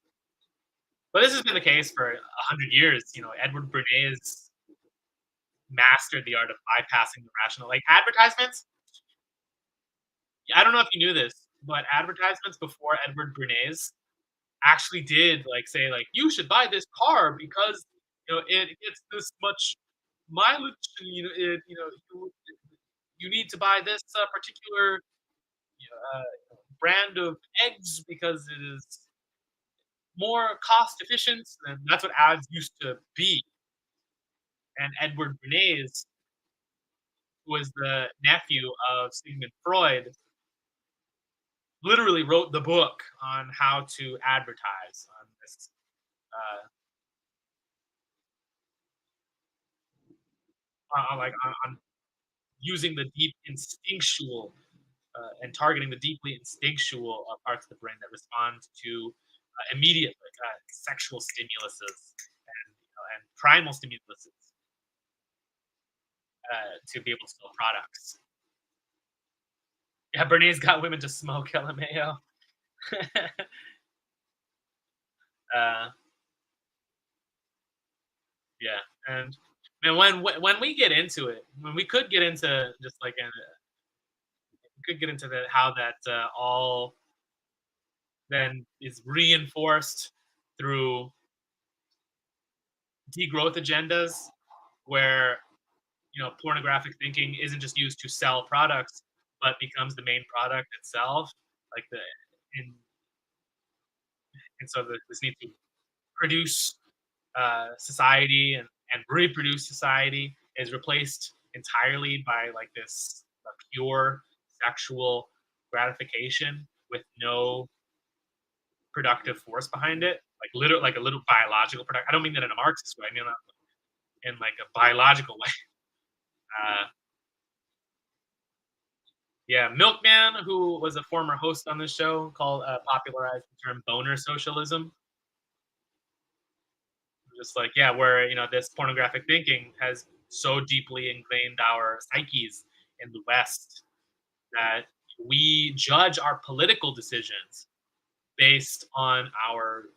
But this has been the case for 100 years. Edward Bernays mastered the art of bypassing the rational. Like advertisements, I don't know if you knew this, but advertisements before Edward Bernays actually did like say like you should buy this car because it gets this much mileage and you need to buy this particular brand of eggs because it is more cost efficient, and that's what ads used to be. And Edward Bernays, who was the nephew of Sigmund Freud, literally wrote the book on how to advertise on this on using the deep instinctual and targeting the deeply instinctual parts of the brain that respond to immediate sexual stimuluses and primal stimuluses to be able to sell products. Yeah, Bernays got women to smoke LMAO. Yeah, and man, when we get into it, when we could get into just like we could get into how that all then is reinforced through degrowth agendas, where pornographic thinking isn't just used to sell products, but becomes the main product itself. Like and so this needs to produce society and reproduce society is replaced entirely by like this pure sexual gratification with no productive force behind it, like a little biological product. I don't mean that in a Marxist way. I mean in like a biological way. Yeah, Milkman, who was a former host on this show, popularized the term boner socialism. Just like, yeah, where this pornographic thinking has so deeply ingrained our psyches in the West that we judge our political decisions based on our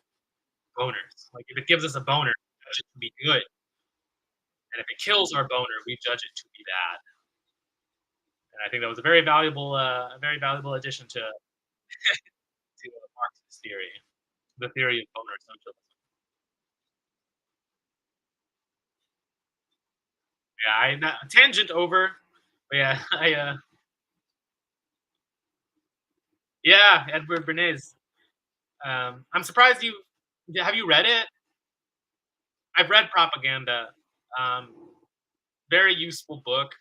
boners. Like if it gives us a boner, we judge it to be good, and if it kills our boner, we judge it to be bad. And I think that was a very valuable addition to Marxist theory, the theory of boner socialism. Yeah, tangent over. But yeah, yeah, Edward Bernays. I'm surprised have you read it? I've read Propaganda. Very useful book.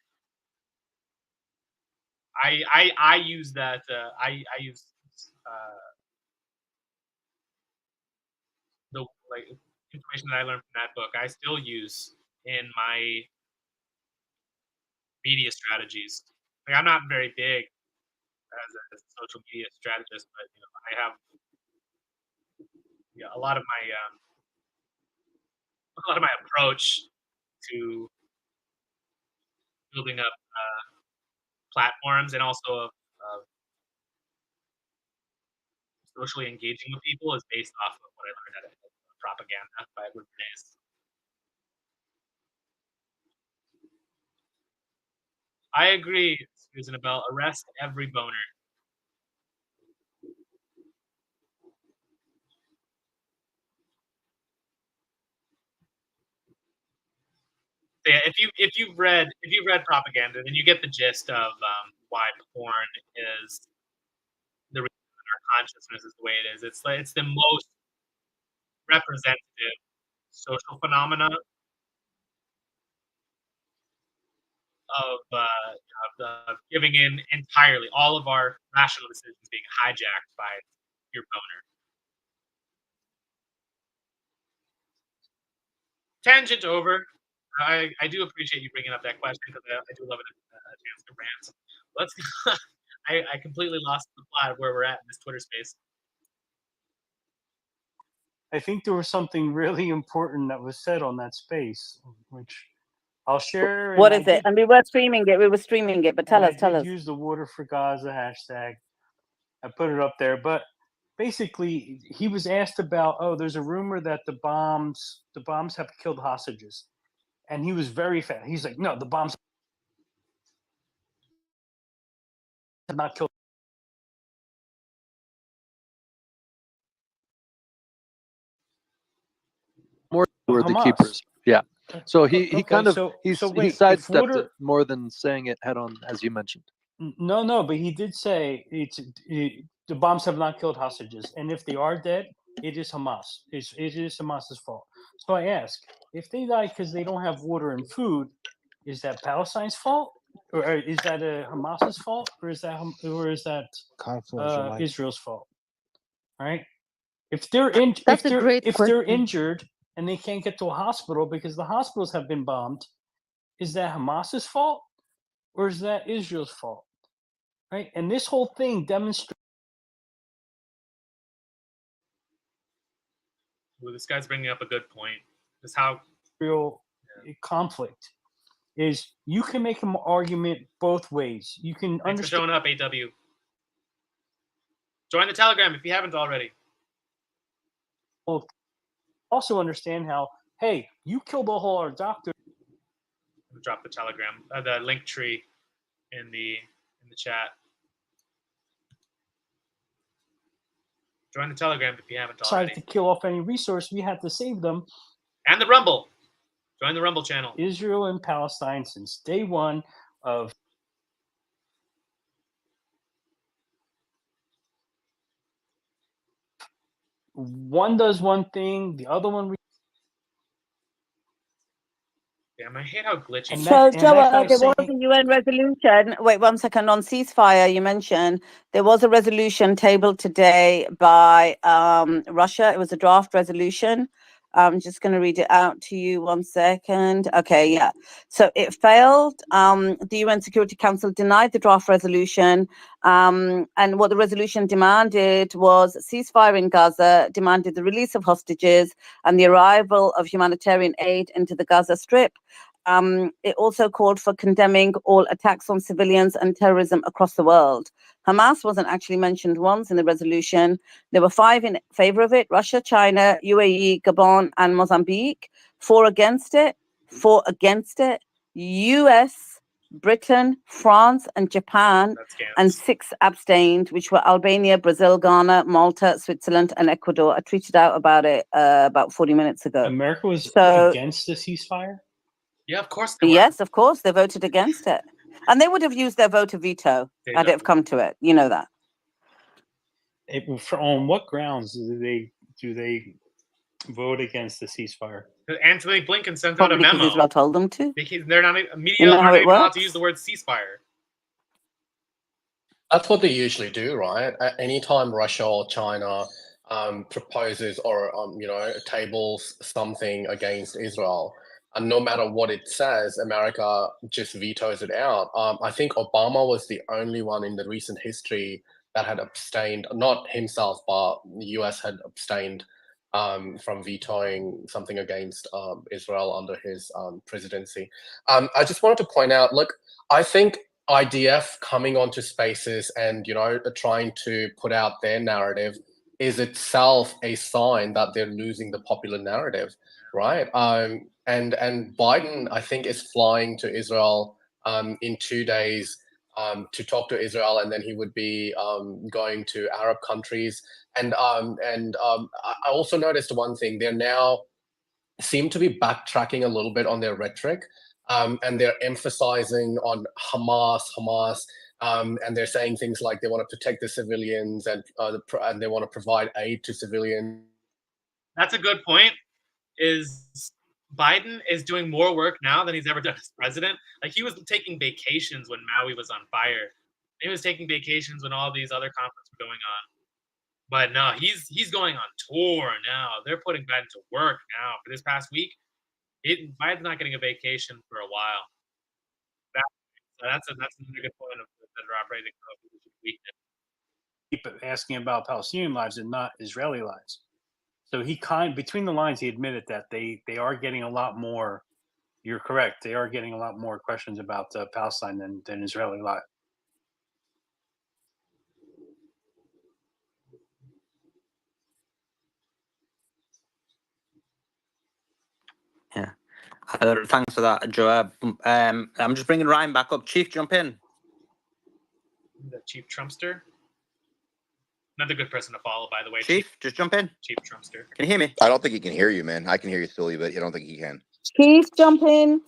I use that. I use the like information that I learned from that book. I still use in my media strategies. Like I'm not very big as a social media strategist, but I have a lot of my approach to building up platforms and also of socially engaging with people is based off of what I learned at Propaganda by Edward Bernays. I agree, Susan Abel. Arrest every boner. So yeah, if you've read Propaganda, then you get the gist of why porn is the reason that our consciousness is the way it is. It's the most representative social phenomena of giving in entirely, all of our rational decisions being hijacked by your boner. Tangent over. I do appreciate you bringing up that question because I do love a chance to rant. Let's. I completely lost the plot of where we're at in this Twitter space. I think there was something really important that was said on that space, which I'll share. What is it? And we were streaming it, but tell us. Use the Water for Gaza hashtag. I put it up there, but basically he was asked about, there's a rumor that the bombs have killed hostages. and he was very fast. He's like, no, the bombs have not killed. More were the Hamas. keepers. Yeah. So he Okay, kind of so he wait, if sidestepped water, it more than saying it head on, as you mentioned. no, but he did say the bombs have not killed hostages, and if they are dead, it is Hamas. It is Hamas's fault. So I ask, if they die because they don't have water and food, is that Palestine's fault, or is that Hamas's fault, or is that Israel's fault? Right? If they're That's a great if they're question. injured and they can't get to a hospital because the hospitals have been bombed, is that Hamas's fault, or is that Israel's fault? Right? And this whole thing demonstrates. Well, this guy's bringing up a good point. Just how real conflict is. You can make an argument both ways. You can Thanks for showing up, AW. Join the Telegram if you haven't already. Also understand how, hey, you killed a whole other doctor. Drop the Telegram, the link tree in the chat. Join the Telegram if you haven't already. Decided to kill off any resource, we had to save them. And the Rumble. Join the Rumble channel. Israel and Palestine since day one of. One does one thing, the other one. Damn, I hate how glitchy. So, Joe, there was a UN resolution. Wait 1 second. On ceasefire, you mentioned there was a resolution tabled today by Russia. It was a draft resolution. I'm just going to read it out to you 1 second. Okay, yeah. So it failed. The UN Security Council denied the draft resolution. And what the resolution demanded was ceasefire in Gaza, demanded the release of hostages and the arrival of humanitarian aid into the Gaza Strip. It also called for condemning all attacks on civilians and terrorism across the world. Hamas wasn't actually mentioned once in the resolution. There were 5 in favor of it: Russia, China, UAE, Gabon, and Mozambique. 4 against it. 4 against it. US, Britain, France, and Japan, and 6 abstained, which were Albania, Brazil, Ghana, Malta, Switzerland, and Ecuador. I tweeted out about it about 40 minutes ago. America was So, against the ceasefire? Yeah, of course they were. Yes, of course, they voted against it. And they would have used their vote of veto had it have come to it. You know that. On what grounds do they vote against the ceasefire? Anthony Blinken sent out a Probably because memo. Israel told them to. They're not media You know how aren't it even allowed works? to use the word ceasefire. That's what they usually do, right? Anytime Russia or China proposes or tables something against Israel, and no matter what it says, America just vetoes it out. I think Obama was the only one in the recent history that had abstained, not himself, but the US had abstained from vetoing something against Israel under his presidency. I just wanted to point out, look, I think IDF coming onto spaces and trying to put out their narrative is itself a sign that they're losing the popular narrative, right? And Biden, I think, is flying to Israel in 2 days to talk to Israel, and then he would be going to Arab countries. And I also noticed one thing: they're now seem to be backtracking a little bit on their rhetoric, and they're emphasizing on Hamas, and they're saying things like they want to protect the civilians and they want to provide aid to civilians. That's a good point. Is Biden is doing more work now than he's ever done as president. Like, he was taking vacations when Maui was on fire. He was taking vacations when all these other conflicts were going on. But no, he's going on tour now. They're putting Biden to work now. For this past week, Biden's not getting a vacation for a while. That's another good point of that they're operating weakness. Keep asking about Palestinian lives and not Israeli lives. So between the lines, he admitted that they are getting a lot more. You're correct. They are getting a lot more questions about Palestine than Israeli lives. Yeah. Thanks for that, Joe. I'm just bringing Ryan back up. Chief, jump in. The Chief Trumpster. Another good person to follow, by the way. Chief, just jump in. Chief Trumpster. Can you hear me? I don't think he can hear you, man. I can hear you slowly, but I don't think he can. Chief, jump in.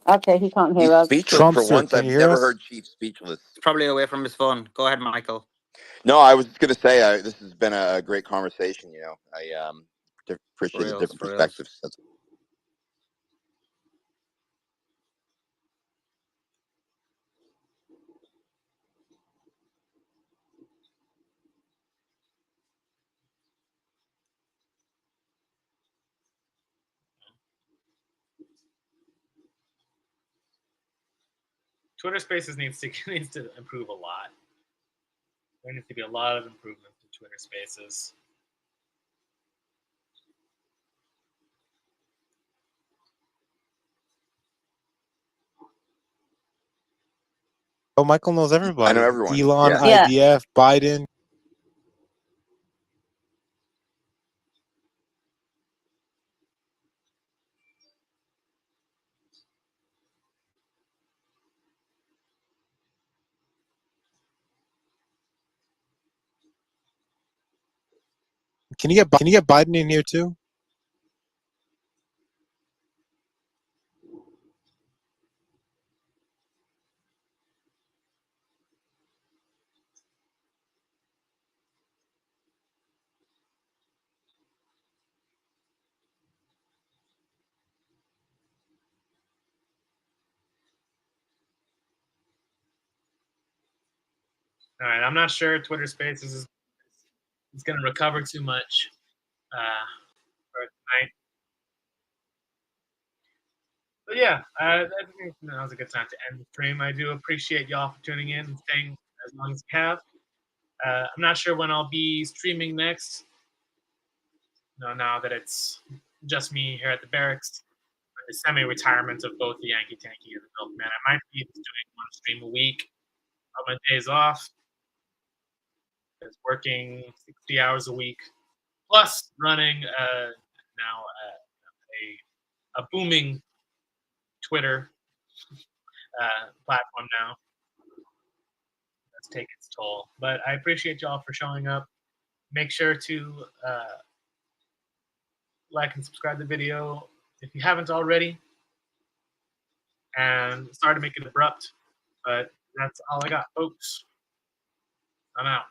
Okay, he can't hear He's us. speechless for once. I've never heard Chief speechless. Probably away from his phone. Go ahead, Michael. No, I was just going to say this has been a great conversation. You know, I appreciate the different perspectives. That's Twitter Spaces needs to improve a lot. There needs to be a lot of improvement to Twitter Spaces. Oh, Michael knows everybody. I know everyone. Elon, Yeah. IDF, Biden. Can you get Biden in here too? All right, I'm not sure Twitter Spaces is going to recover too much for tonight. But yeah, I think that was a good time to end the stream. I do appreciate y'all for tuning in and staying as long as you have. I'm not sure when I'll be streaming next. Now that it's just me here at the barracks, the semi-retirement of both the Yankee Tanky and the Milkman. I might be doing one stream a week on my days off. It's working 60 hours a week, plus running now a booming Twitter platform now. Let's take its toll. But I appreciate y'all for showing up. Make sure to like and subscribe to the video if you haven't already. And sorry to make it abrupt, but that's all I got, folks. I'm out.